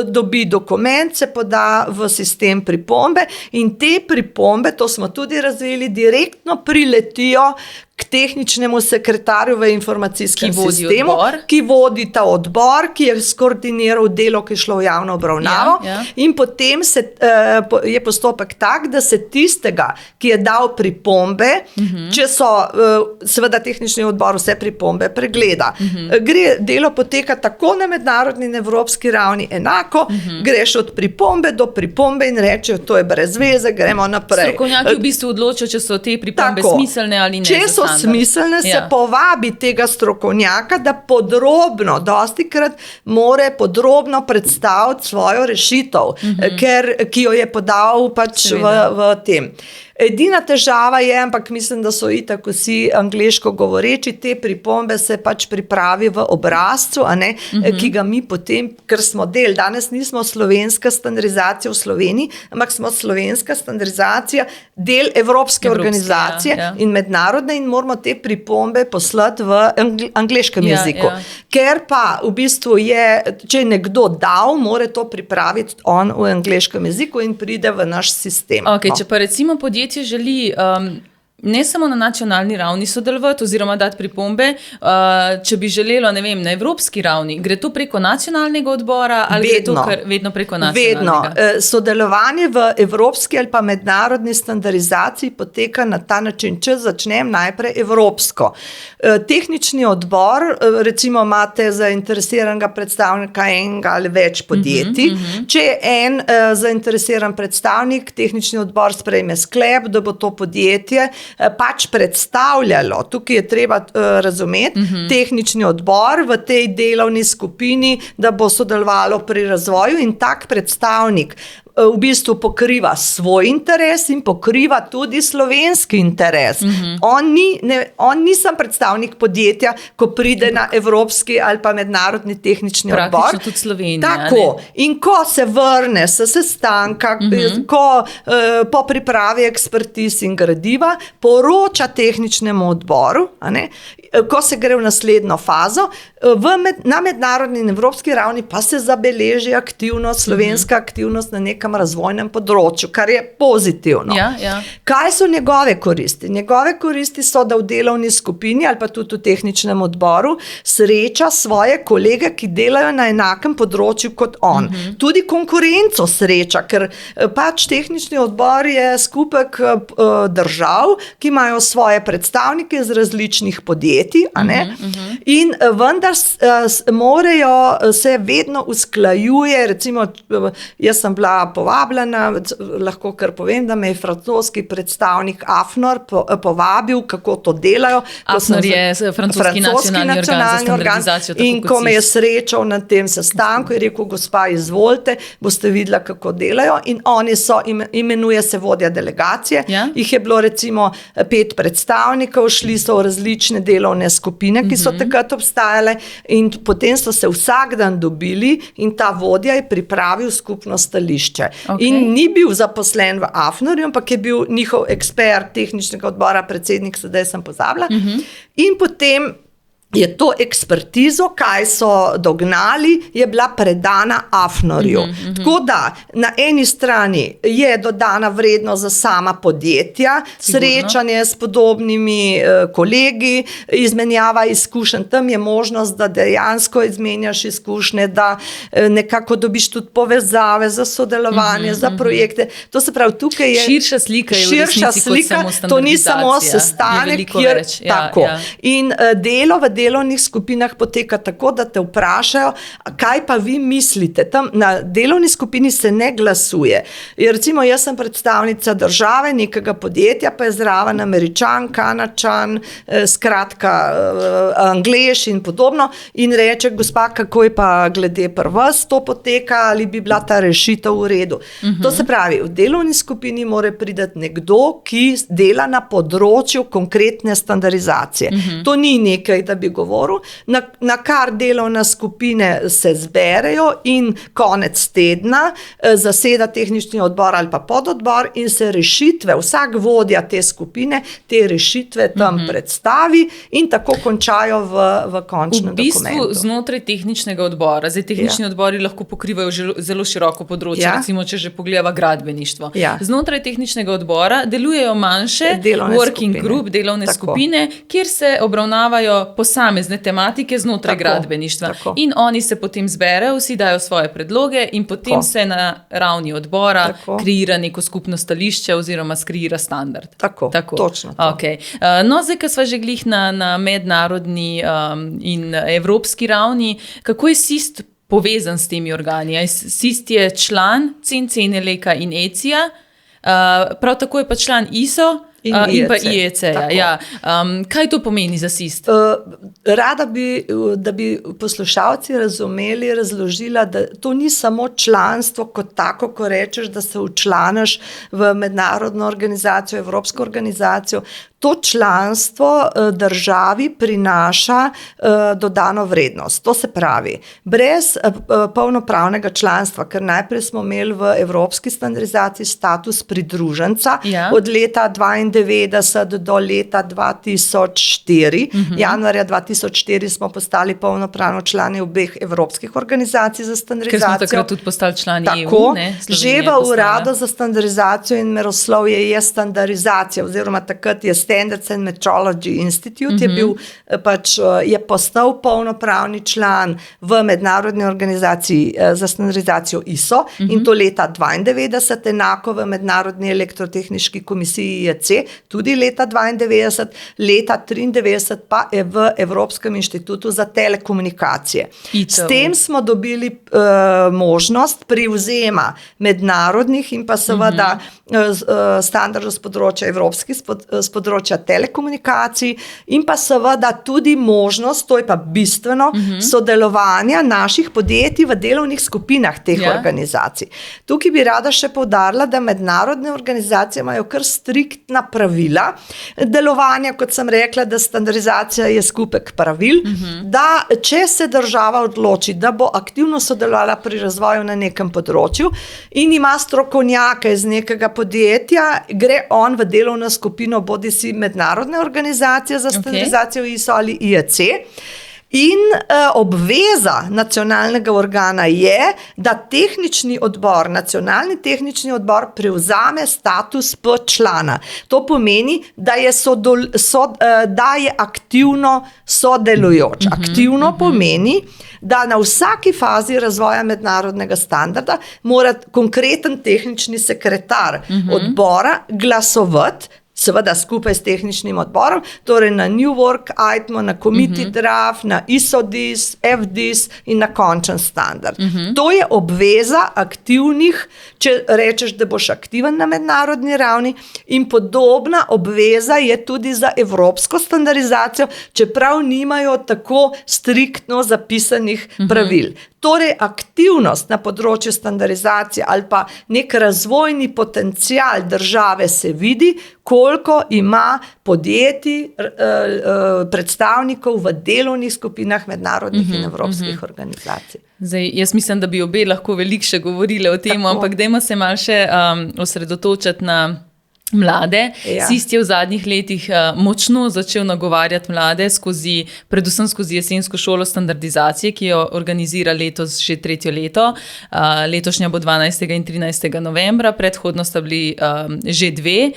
dobi dokument, se poda v sistem pripombe in te pripombe, to smo tudi razvili, direktno priletijo k tehničnemu sekretarju v informacijskem sistemu, ki vodi ta odbor, ki je skoordiniral delo, ki je šlo v javno obravnavo. In potem je postopek tak, da se tistega, ki je dal pripombe, če so seveda tehnični odbor vse pripombe pregleda. Delo poteka tako na mednarodni in evropski ravni enako, greš od pripombe do pripombe in rečejo, to je brez veze, gremo naprej. Strokovnjaki v bistvu odločijo, če so te pripombe smiselne ali ne. Če so smiselne, se povabi tega strokovnjaka, da dostikrat more podrobno predstaviti svojo rešitev, ki jo je podal pač v tem. Edina težava je, ampak mislim, da so itak vsi angleško govoreči, te pripombe se pač pripravi v obrazcu, ki ga mi potem, ker smo danes nismo slovenska standardizacija v Sloveniji, ampak smo slovenska standardizacija del evropske organizacije in mednarodne in moramo te pripombe poslati v angleškem jeziku. Ker pa v bistvu je, če je nekdo dal, mora to pripraviti on v angleškem jeziku in pride v naš sistem. Če pa recimo podjetje želi ne samo na nacionalni ravni sodelovati oziroma dati pripombe, če bi želelo, ne vem, na evropski ravni, gre to preko nacionalnega odbora ali gre to vedno preko nacionalnega? Vedno. Sodelovanje v evropski ali pa mednarodni standardizaciji poteka na ta način, če začnem najprej evropsko. Tehnični odbor, recimo imate zainteresiranega predstavnika enega ali več podjetij, če je en zainteresiran predstavnik, tehnični odbor sprejme sklep, da bo to podjetje pač predstavljalo, tukaj je treba razumeti, tehnični odbor v tej delovni skupini, da bo sodelovalo pri razvoju in tak predstavnik v bistvu pokriva svoj interes in pokriva tudi slovenski interes. On ni sam predstavnik podjetja, ko pride na evropski ali pa mednarodni tehnični odbor. Praktično tudi Slovenija. Tako. In ko se vrne s sestanka, po pripravi ekspertiz in gradiva, poroča tehničnemu odboru, ko se gre v naslednjo fazo, na mednarodni in evropski ravni pa se zabeleži aktivnost, slovenska aktivnost na nek nekem razvojnem področju, kar je pozitivno. Kaj so njegove koristi? Njegove koristi so, da v delovni skupini ali pa tudi v tehničnem odboru sreča svoje kolege, ki delajo na enakem področju kot on. Tudi konkurenco sreča, ker pač tehnični odbor je skupek držav, ki imajo svoje predstavnike iz različnih podjetij, a ne? In vendar morajo se vedno usklajuje, recimo jaz sem bila povabljena, lahko kar povem, da me je francoski predstavnik AFNOR povabil, kako to delajo. AFNOR je francoski nacionalni organ za standardizacijo. In ko me je srečal na tem sestanku, je rekel, gospa, izvolite, boste videla, kako delajo. In oni so, imenuje se vodja delegacije, jih je bilo recimo 5 predstavnikov, šli so v različne delovne skupine, ki so takrat obstajale in potem so se vsak dan dobili in ta vodja je pripravil skupno stališče. In ni bil zaposlen v AFNOR-ju, ampak je bil njihov ekspert tehničnega odbora, predsednik, sedaj sem pozabila. In potem je to ekspertizo, kaj so dognali, je bila predana AFNOR-ju. Tako da na eni strani je dodana vrednost za sama podjetja, srečanje s podobnimi kolegi, izmenjava izkušenj, tam je možnost, da dejansko izmenjaš izkušnje, da nekako dobiš tudi povezave za sodelovanje, za projekte. To se pravi, tukaj je širša slika, je v resnici kot samo standardizacija. To ni samo sestanek, kjer tako. In delo v delovnih skupinah poteka tako, da te vprašajo, kaj pa vi mislite. Tam na delovni skupini se ne glasuje. Recimo, jaz sem predstavnica države, nekega podjetja, pa je zraven Američan, Kanačan, skratka Anglež in podobno in reče, gospa, kako je pa glede pri vas to poteka, ali bi bila ta rešitev v redu. To se pravi, v delovni skupini mora priti nekdo, ki dela na področju konkretne standardizacije. To ni nekaj, da bi govoril, na kar delovne skupine se zberejo in konec tedna zaseda tehnični odbor ali pa pododbor in se rešitve, vsak vodja te skupine, te rešitve tam predstavi in tako končajo v končnem dokumentu. V bistvu znotraj tehničnega odbora, zdaj tehnični odbori lahko pokrivajo zelo široko področje, recimo, če že pogledava gradbeništvo. Znotraj tehničnega odbora delujejo manjše working group, delovne skupine, kjer se obravnavajo posamezne tematike znotraj gradbeništva. In oni se potem zberejo, vsi dajo svoje predloge in potem se na ravni odbora kreira neko skupno stališče oziroma skreira standard. Tako. Točno to. No, zdaj, ko sva že glih na mednarodni in evropski ravni, kako je SIST povezan s temi organi? SIST je član CEN-CENELEC-a in ECI-ja, prav tako je pa član ISO in pa IEC-ja. Kaj to pomeni za SIST? Rada bi, da bi poslušalci razumeli, razložila, da to ni samo članstvo kot tako, ko rečeš, da se včlaniš v mednarodno organizacijo, evropsko organizacijo. To članstvo državi prinaša dodano vrednost. To se pravi, brez polnopravnega članstva, ker najprej smo imeli v evropski standardizaciji status pridruženca od leta 1992 do leta 2004. Januarja 2004 smo postali polnopravno člani obeh evropskih organizacij za standardizacijo. Ker smo takrat tudi postali člani EU. Že v Uradu za standardizacijo in meroslovje je standardizacija, oziroma takrat je Standards and Metrology Institute je postal polnopravni član v mednarodni organizaciji za standardizacijo ISO in to leta 1992, enako v mednarodni elektrotehniški komisiji IEC, tudi leta 1992, leta 1993 pa je v Evropskem inštitutu za telekomunikacije. S tem smo dobili možnost privzema mednarodnih in pa seveda standardov z področja evropskih, z področja telekomunikacij in pa seveda tudi možnost, to je pa bistveno, sodelovanja naših podjetij v delovnih skupinah teh organizacij. Tukaj bi rada še poudarila, da mednarodne organizacije imajo kar striktna pravila delovanja, kot sem rekla, da standardizacija je skupek pravil, da če se država odloči, da bo aktivno sodelovala pri razvoju na nekem področju in ima strokovnjake iz nekega podjetja, gre on v delovno skupino bodisi mednarodne organizacije za standardizacijo ISO ali IEC In obveza nacionalnega organa je, da tehnični odbor, nacionalni tehnični odbor prevzame status P člana. To pomeni, da je aktivno sodelujoč. Aktivno pomeni, da na vsaki fazi razvoja mednarodnega standarda mora konkreten tehnični sekretar odbora glasovati, seveda skupaj s tehničnim odborom, torej na New Work Item, na Committee Draft, na ISO-DIS, FDIS in na končen standard. To je obveza aktivnih, če rečeš, da boš aktiven na mednarodni ravni, in podobna obveza je tudi za evropsko standardizacijo, čeprav nimajo tako striktno zapisanih pravil. Torej, aktivnost na področju standardizacije ali pa nek razvojni potencial države se vidi, koliko ima podjetij, predstavnikov v delovnih skupinah mednarodnih in evropskih organizacij. Zdaj, jaz mislim, da bi obe lahko veliko še govorili o tem, ampak dajmo se malo še osredotočiti na mlade. SIST je v zadnjih letih močno začel nagovarjati mlade predvsem skozi jesensko šolo standardizacije, ki jo organizira letos že 3. leto. Letošnja bo 12. in 13. novembra, predhodno sta bili že 2.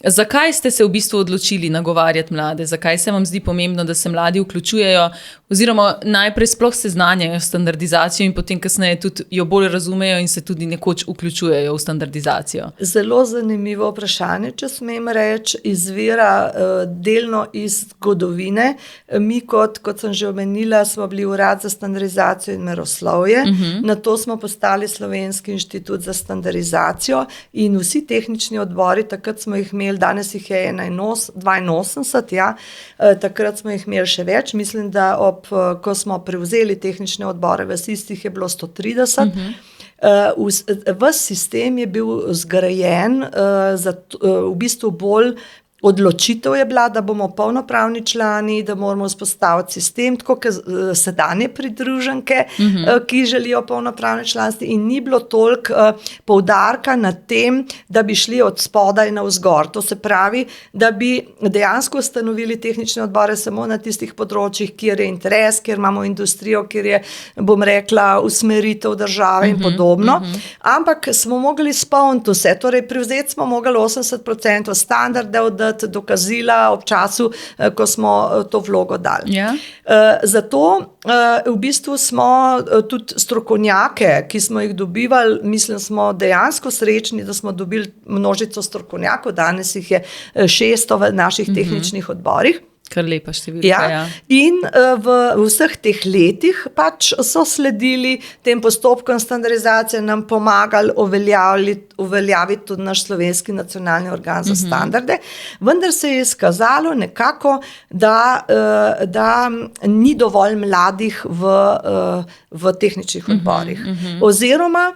Zakaj ste se v bistvu odločili nagovarjati mlade? Zakaj se vam zdi pomembno, da se mladi vključujejo oziroma najprej sploh seznanjajo standardizacijo in potem kasneje tudi jo bolj razumejo in se tudi nekoč vključujejo v standardizacijo? Zelo zanimivo vprašanje, če smem reči, izvira delno iz zgodovine. Mi kot sem že omenila, smo bili Urad za standardizacijo in meroslovje, nato smo postali Slovenski inštitut za standardizacijo in vsi tehnični odbori, takrat smo jih imeli, danes jih je 82, takrat smo jih imeli še več, mislim, da ko smo prevzeli tehnične odbore, v SIST-ih je bilo 130. Ves sistem je bil zgrajen v bistvu bolj odločitev je bila, da bomo polnopravni člani, da moramo vzpostaviti sistem, tako kot sedanje pridruženke, ki želijo polnopravne članstvo, in ni bilo toliko poudarka na tem, da bi šli od spodaj navzgor. To se pravi, da bi dejansko ustanovili tehnične odbore samo na tistih področjih, kjer je interes, kjer imamo industrijo, kjer je, bom rekla, usmeritev države in podobno. Ampak smo mogli spolniti vse, torej prevzeti smo mogli 80% standardov, dokazila ob času, ko smo to vlogo dali. Zato v bistvu smo tudi strokovnjake, ki smo jih dobivali, mislim, smo dejansko srečni, da smo dobili množico strokovnjakov, danes jih je 600 v naših tehničnih odborih. Kar lepa številka, In v vseh teh letih pač so sledili tem postopkom standardizacije, nam pomagali uveljaviti tudi naš Slovenski nacionalni organ za standarde, vendar se je izkazalo nekako, da ni dovolj mladih v tehničnih odborih. Oziroma,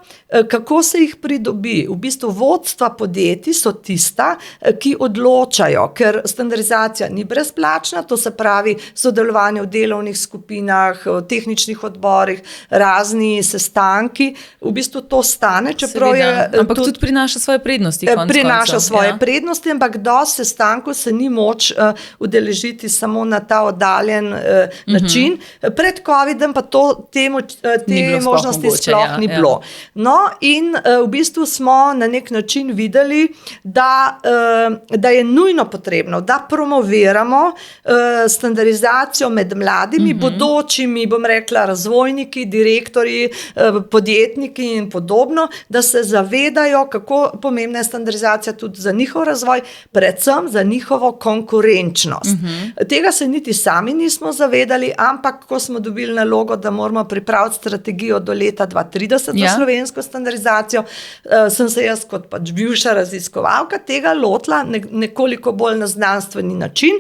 kako se jih pridobi? V bistvu vodstva podjetij so tista, ki odločajo, ker standardizacija ni brezplačna, to se pravi sodelovanje v delovnih skupinah, v tehničnih odborih, razni sestanki, v bistvu to stane, čeprav je... Ampak tudi prinaša svoje prednosti. Prinaša svoje prednosti, ampak do sestankov se ni moč udeležiti samo na ta oddaljen način. Pred COVID-em pa te možnosti sploh ni bilo. No, in v bistvu smo na nek način videli, da je nujno potrebno, da promoviramo standardizacijo med mladimi, bodočimi, bom rekla, razvojniki, direktorji, podjetniki in podobno, da se zavedajo, kako pomembna je standardizacija tudi za njihov razvoj, predvsem za njihovo konkurenčnost. Tega se niti sami nismo zavedali, ampak ko smo dobili nalogo, da moramo pripraviti strategijo do leta 2030 za slovensko standardizacijo, sem se jaz kot pač bivša raziskovalka tega lotila nekoliko bolj na znanstveni način.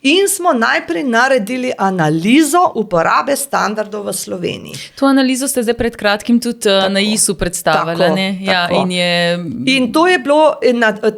In smo najprej naredili analizo uporabe standardov v Sloveniji. To analizo ste zdaj pred kratkim tudi na ISU predstavili. In to je bilo,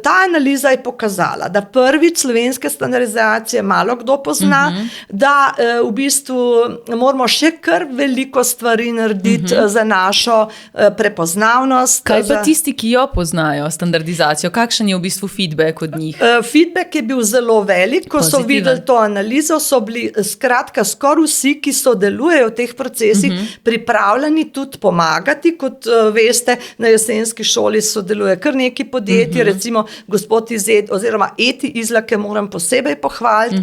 ta analiza je pokazala, da prvič slovenske standardizacije malo kdo pozna, da v bistvu moramo še kar veliko stvari narediti za našo prepoznavnost. Kaj pa tisti, ki jo poznajo, standardizacijo? Kakšen je v bistvu feedback od njih? Feedback je bil zelo velik, ko so videli, naredili to analizo, so bili skratka skoraj vsi, ki sodelujejo v teh procesih, pripravljeni tudi pomagati. Kot veste, na jesenski šoli sodeluje kar nekaj podjetij, recimo gospod iz oziroma Eti Izlake moram posebej pohvaliti,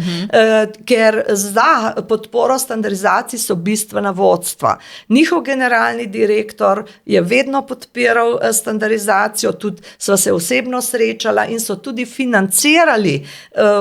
ker za podporo standardizaciji so bistvena vodstva. Njihov generalni direktor je vedno podpiral standardizacijo, tudi sva se osebno srečala in so tudi financirali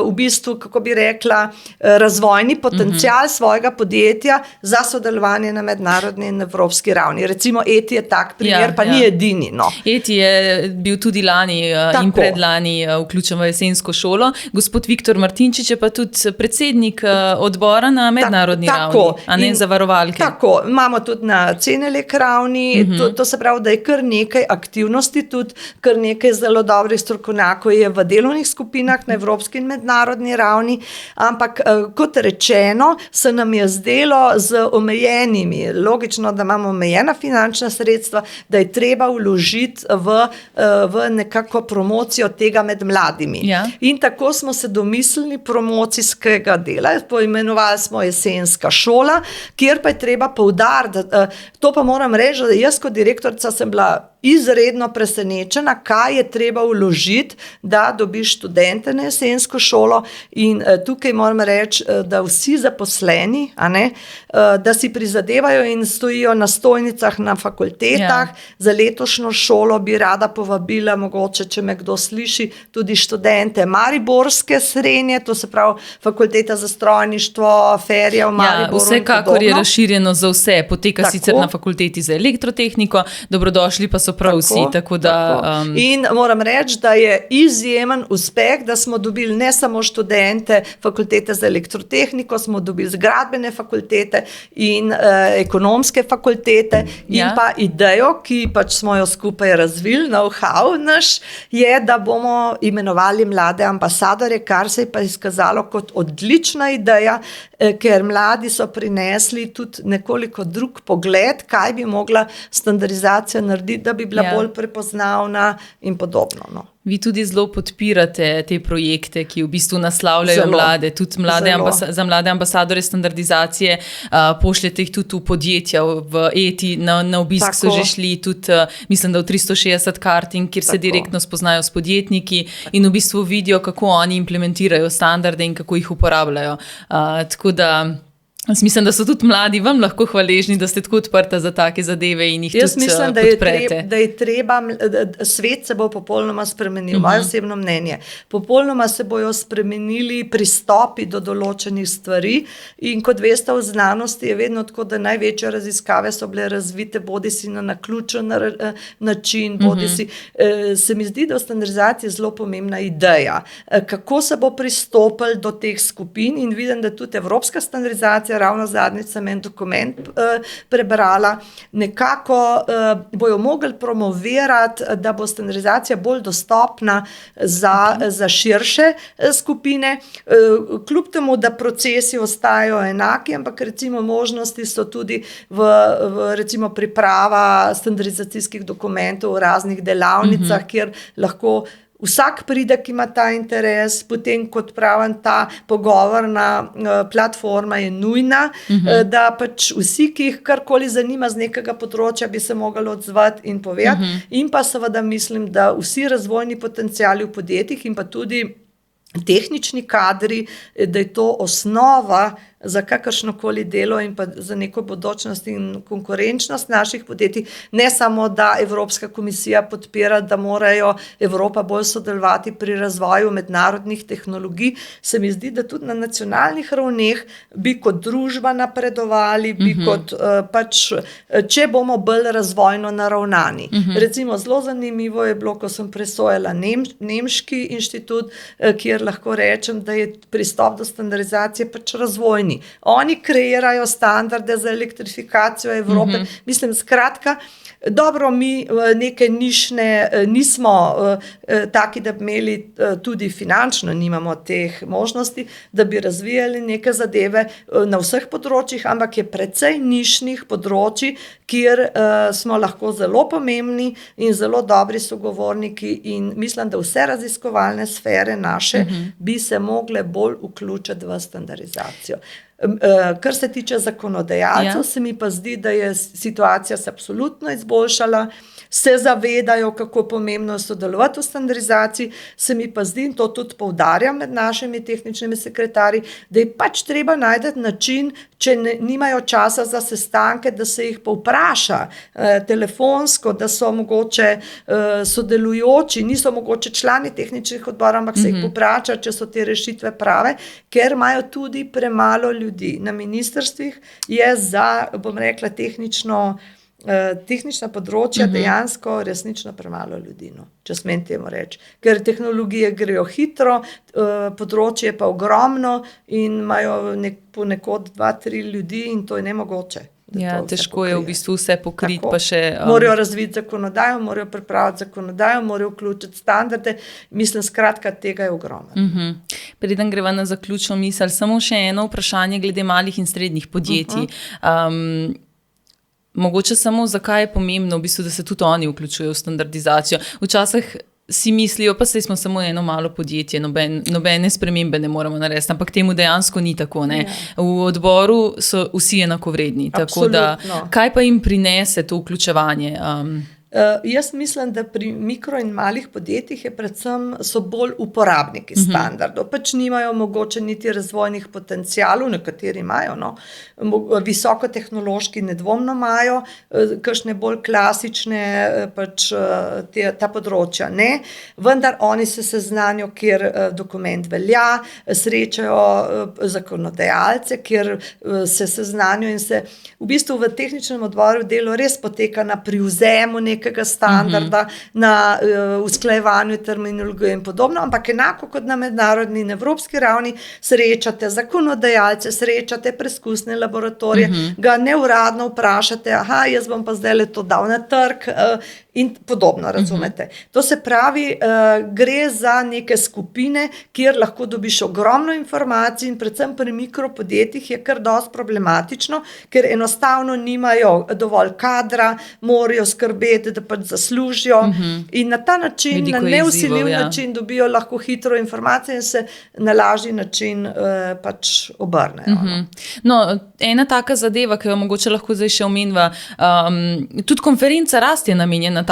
v bistvu, kako bi rekla, razvojni potencial svojega podjetja za sodelovanje na mednarodni in evropski ravni. Recimo Eti je tak primer, pa ni edini. No. Eti je bil tudi lani in predlani vključen v jesensko šolo. Gospod Viktor Martinčič je pa tudi predsednik odbora na mednarodni ravni, a ne za varovalke. Tako, imamo tudi na CENELEC ravni, to se pravi, da je kar nekaj aktivnosti, tudi kar nekaj zelo dobrih strokovnjakov je v delovnih skupinah na evropski in mednarodni ravni, ampak kot rečeno, se nam je zdelo z omejenimi, logično, da imamo omejena finančna sredstva, da je treba vložiti v nekako promocijo tega med mladimi. Ja. In tako smo se domislili promocijskega dela, poimenovali smo jesenska šola, kjer pa je treba poudariti, to pa moram reči, da jaz kot direktorica sem bila izredno presenečena, kaj je treba vložiti, da dobiš študente na jesensko šolo in tukaj moram reči, da vsi zaposleni, da si prizadevajo in stojijo na stojnicah na fakultetah. Za letošnjo šolo bi rada povabila, mogoče, če me kdo sliši, tudi študente mariborske srednje, to se pravi fakulteta za strojništvo, Ferija v Mariboru. Vsekakor je razširjeno za vse, poteka sicer na fakulteti za elektrotehniko, dobrodošli pa so prav vsi. Tako da, In moram reči, da je izjemen uspeh, da smo dobili ne samo študente fakultete za elektrotehniko, smo dobili gradbene fakultete in ekonomske fakultete in pa idejo, ki pač smo jo skupaj razvili, know-how naš, je, da bomo imenovali mlade ambasadorje, kar se je pa izkazalo kot odlična ideja, ker mladi so prinesli tudi nekoliko drug pogled, kaj bi mogla standardizacija narediti, da bi bila bolj prepoznavna in podobno. No. Vi tudi zelo podpirate te projekte, ki v bistvu naslavljajo mlade, tudi za mlade ambasadore standardizacije, pošljete jih tudi v podjetja, v Eti, na obisk so že šli tudi, mislim, da v 360 karting, kjer se direktno spoznajo s podjetniki in v bistvu vidijo, kako oni implementirajo standarde in kako jih uporabljajo. Tako da mislim, da so tudi mladi vam lahko hvaležni, da ste tako odprta za take zadeve in jih tudi podprete. Jaz mislim, da je treba, svet se bo popolnoma spremenil, moje osebno mnenje. Popolnoma se bojo spremenili pristopi do določenih stvari in kot veste, v znanosti je vedno tako, da največje raziskave so bile razvite bodisi na naključen način, bodisi. Se mi zdi, da v standardizaciji je zelo pomembna ideja, kako se bo pristopili do teh skupin in vidim, da tudi evropska standardizacija, ravno zadnjič sem en dokument prebrala, nekako bojo mogli promovirati, da bo standardizacija bolj dostopna za širše skupine, kljub temu, da procesi ostajajo enaki, ampak recimo možnosti so tudi v recimo priprava standardizacijskih dokumentov v raznih delavnicah, kjer lahko vsak pride, ki ima ta interes, potem, kot pravim, ta pogovorna platforma je nujna, da pač vsi, ki jih karkoli zanima z nekega področja, bi se mogli odzvati in povedati. In pa seveda mislim, da vsi razvojni potenciali v podjetjih in pa tudi tehnični kadri, da je to osnova za kakršnokoli delo in pa za neko bodočnost in konkurenčnost naših podjetij. Ne samo, da Evropska komisija podpira, da morajo Evropa bolj sodelovati pri razvoju mednarodnih tehnologij, se mi zdi, da tudi na nacionalnih ravneh bi kot družba napredovali, bi kot pač, če bomo bolj razvojno naravnani. Recimo, zelo zanimivo je bilo, ko sem presojala Nemški inštitut, kjer lahko rečem, da je pristop do standardizacije pač razvojni. Oni kreirajo standarde za elektrifikacijo Evrope. Mislim, skratka, dobro, mi neke nišne nismo taki, da bi imeli tudi finančno, nimamo teh možnosti, da bi razvijali neke zadeve na vseh področjih, ampak je precej nišnih področji, kjer smo lahko zelo pomembni in zelo dobri sogovorniki in mislim, da vse raziskovalne sfere naše bi se mogle bolj vključiti v standardizacijo. Kar se tiče zakonodajalcev, se mi pa zdi, da je situacija se absolutno izboljšala, se zavedajo, kako pomembno je sodelovati v standardizaciji, se mi pa zdi, in to tudi poudarjam med našimi tehničnimi sekretarji, da je pač treba najti način, če nimajo časa za sestanke, da se jih povpraša telefonsko, da so mogoče sodelujoči, niso mogoče člani tehničnih odborov, ampak se jih povpraša, če so te rešitve prave, ker imajo tudi premalo ljudi. Na ministrstvih je za, bom rekla, tehnična področja dejansko resnično premalo ljudi, no, če smem temu reči. Ker tehnologije grejo hitro, področje pa ogromno in imajo ponekod 2-3 ljudi in to je nemogoče. Ja, težko je v bistvu vse pokriti, pa še... Morajo razviti zakonodajo, morajo pripraviti zakonodajo, morajo vključiti standarde. Mislim, skratka, tega je ogromno. Preden greva na zaključno misel, samo še eno vprašanje glede malih in srednjih podjetij. Mogoče samo, zakaj je pomembno, v bistvu, da se tudi oni vključujejo v standardizacijo. Včasih si mislijo, pa saj smo samo eno malo podjetje, nobene spremembe ne moramo narediti, ampak temu dejansko ni tako. Ne? V odboru so vsi enakovredni. Tako da, kaj pa jim prinese to vključevanje? Jaz mislim, da pri mikro in malih podjetjih so bolj uporabniki standardov. Pač nimajo mogoče niti razvojnih potencialov, nekateri imajo, no. Visokotehnološki nedvomno imajo, kakšne bolj klasične pač ta področja ne, vendar oni se seznanijo, kjer dokument velja, srečajo zakonodajalce, kjer se seznanijo in se v bistvu v tehničnem odboru delo res poteka na privzemu nekega standarda, na usklajevanju terminologije in podobno, ampak enako kot na mednarodni in evropski ravni srečate zakonodajalce, srečate preskusne laboratorije, ga neuradno vprašate, jaz bom pa zdaj to dal na trg in podobno, razumete. To se pravi, gre za neke skupine, kjer lahko dobiš ogromno informacij in predvsem pri mikropodjetjih je kar dosti problematično, ker enostavno nimajo dovolj kadra, morajo skrbeti, da pač zaslužijo in na ta način, na nevsiljiv način dobijo lahko hitro informacije in se na lažji način pač obrnejo. No, ena taka zadeva, ki jo mogoče lahko zdaj še omeniva, tudi konferenca Rast je namenjena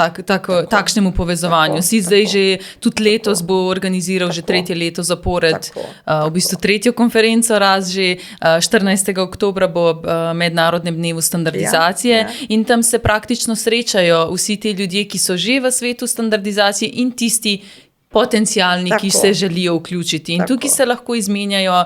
takšnemu povezovanju. Si zdaj že tudi letos bo organiziral že 3. leto zapored v bistvu 3. konferenco Rast, že 14. oktobra bo mednarodnem dnevu standardizacije in tam se praktično srečajo vsi ti ljudje, ki so že v svetu standardizacije in tisti potencialni, ki se želijo vključiti. In tukaj se lahko izmenjajo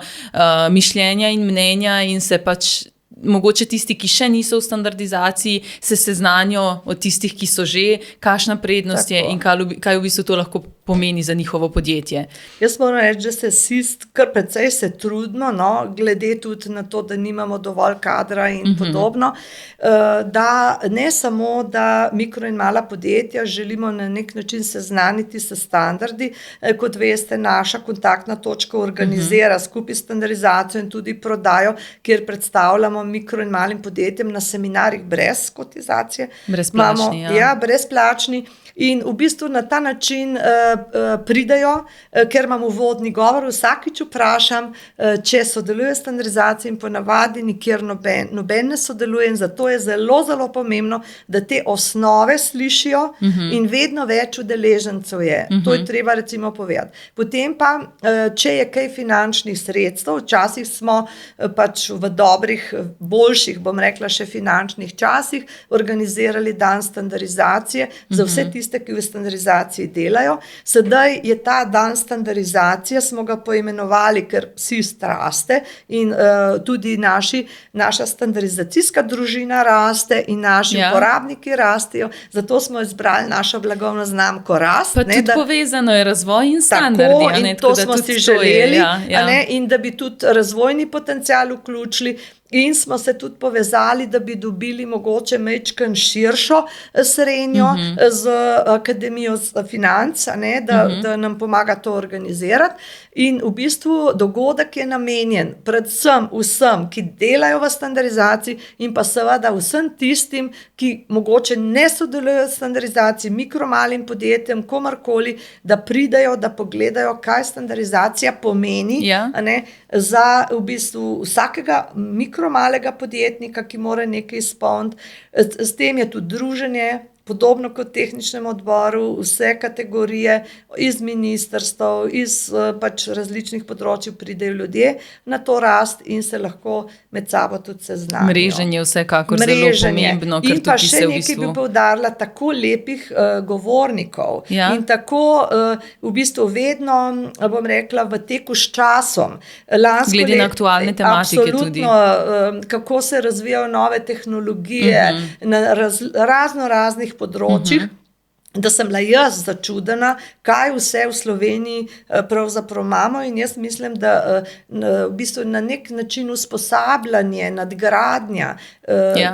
mišljenja in mnenja in se pač mogoče tisti, ki še niso v standardizaciji, se seznanijo od tistih, ki so že, kakšna prednost je in kaj v bistvu to lahko pomeni za njihovo podjetje. Jaz moram reči, da se SIST kar precej se trudno, glede tudi na to, da nimamo dovolj kadra in podobno, da ne samo, da mikro in mala podjetja želimo na nek način seznaniti s standardi, kot veste, naša kontaktna točka organizira skupaj standardizacijo in tudi prodajo, kjer predstavljamo mikro in malim podjetjem na seminarjih brez kotizacije. Brezplačni, brezplačni. In v bistvu na ta način pridajo, ker imam uvodni govor, vsakič vprašam, če sodeluje v standardizaciji in ponavadi nikjer noben ne sodeluje in zato je zelo, zelo pomembno, da te osnove slišijo in vedno več udeležencev je. To je treba recimo povedati. Potem pa, če je kaj finančnih sredstev, včasih smo pač v dobrih, boljših, bom rekla še finančnih časih, organizirali dan standardizacije za vse tiste, ki v standardizaciji delajo. Sedaj je ta dan standardizacije, smo ga poimenovali, ker SIST raste in tudi naša standardizacijska družina raste in naši uporabniki rastejo, zato smo izbrali našo blagovno znamko Rast. Pa tudi povezano je razvoj in standardi. Tako, in to smo si želeli, in da bi tudi razvojni potencial vključili. In smo se tudi povezali, da bi dobili mogoče majčkeno širšo srenjo z Akademijo financ, da nam pomaga to organizirati. In v bistvu dogodek je namenjen predvsem vsem, ki delajo v standardizaciji in pa seveda vsem tistim, ki mogoče ne sodelujejo v standardizaciji, mikromalim podjetjem, komarkoli, da pridejo, da pogledajo, kaj standardizacija pomeni, za v bistvu vsakega mikromalega podjetnika, ki mora nekaj izpolniti. S tem je tudi druženje, podobno kot v tehničnem odboru, vse kategorije iz ministrstev, iz pač različnih področij pridejo ljudje na to rast in se lahko med sabo tudi seznanijo. Mreženje vsekakor zelo pomembno. In pa še nekaj bi poudarila, tako lepih govornikov in tako v bistvu vedno, bom rekla, v teku s časom. Glede na aktualne tematike tudi. Absolutno, kako se razvijajo nove tehnologije na raznih področjih, da sem bila jaz začudena, kaj vse v Sloveniji pravzaprav imamo in jaz mislim, da v bistvu na nek način usposabljanje, nadgradnja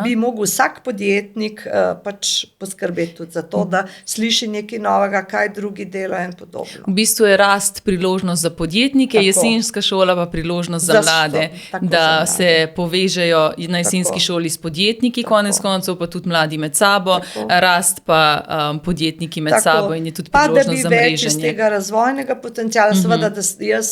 bi mogel vsak podjetnik pač poskrbeti tudi za to, da sliši nekaj novega, kaj drugi delajo in podobno. V bistvu je rast priložnost za podjetnike, jesenska šola pa priložnost za mlade, da se povežejo na jesenski šoli s podjetniki, konec koncev pa tudi mladi med sabo, rast pa podjetniki med sabo in je tudi priložnost za mreženje. Pa da bi več iz tega razvojnega potenciala, seveda, da jaz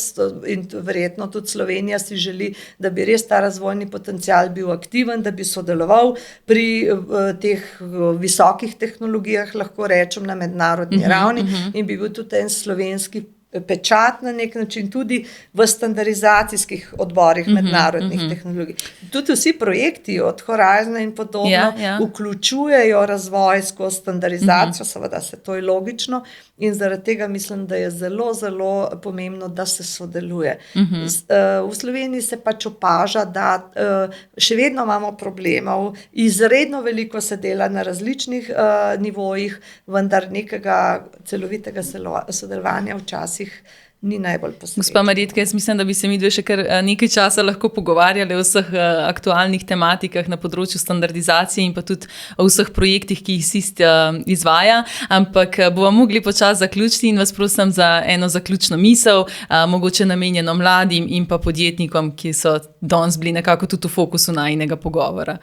in verjetno tudi Slovenija si želi, da bi res ta razvojni potencial bil aktiven, da bi sodeloval pri teh visokih tehnologijah, lahko rečem, na mednarodni ravni in bi bil tudi en slovenski pečat na nek način tudi v standardizacijskih odborih mednarodnih tehnologij. Tudi vsi projekti od Horizona in podobno vključujejo razvoj skozi standardizacijo, seveda se to je logično in zaradi tega mislim, da je zelo, zelo pomembno, da se sodeluje. V Sloveniji se pač opaža, da še vedno imamo problemov, izredno veliko se dela na različnih nivojih, vendar nekega celovitega sodelovanja včasih ni najbolj posrečno. Gospa Marjetka, jaz mislim, da bi se midve še kar nekaj časa lahko pogovarjali o vseh aktualnih tematikah na področju standardizacije in pa tudi o vseh projektih, ki jih SIST izvaja, ampak bomo mogli počasi zaključiti in vas prosim za eno zaključno misel, mogoče namenjeno mladim in pa podjetnikom, ki so danes bili nekako tudi v fokusu najinega pogovora.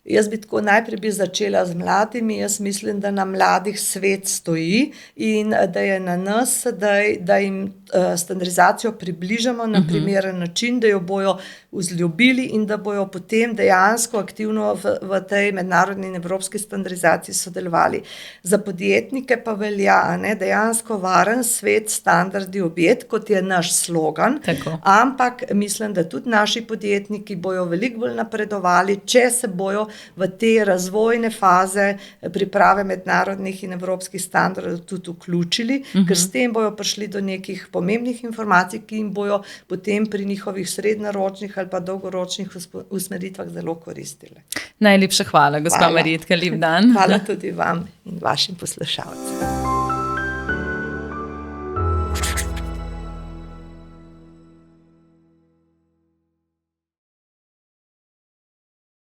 Jaz bi tako najprej začela z mladimi. Jaz mislim, da na mladih svet stoji in da je na nas sedaj, da jim standardizacijo približamo na primeren način, da jo bojo vzljubili in da bojo potem dejansko aktivno v tej mednarodni in evropski standardizaciji sodelovali. Za podjetnike pa velja, dejansko varen svet, standardi, objed, kot je naš slogan, ampak mislim, da tudi naši podjetniki bojo veliko bolj napredovali, če se bojo v te razvojne faze priprave mednarodnih in evropskih standardov tudi vključili, ker s tem bojo prišli do nekih pomembnih informacij, ki jim bojo potem pri njihovih srednjeročnih ali pa dolgoročnih usmeritvah zelo koristile. Najlepša hvala, gospa Marjetka, lep dan. Hvala tudi vam in vašim poslušalcem.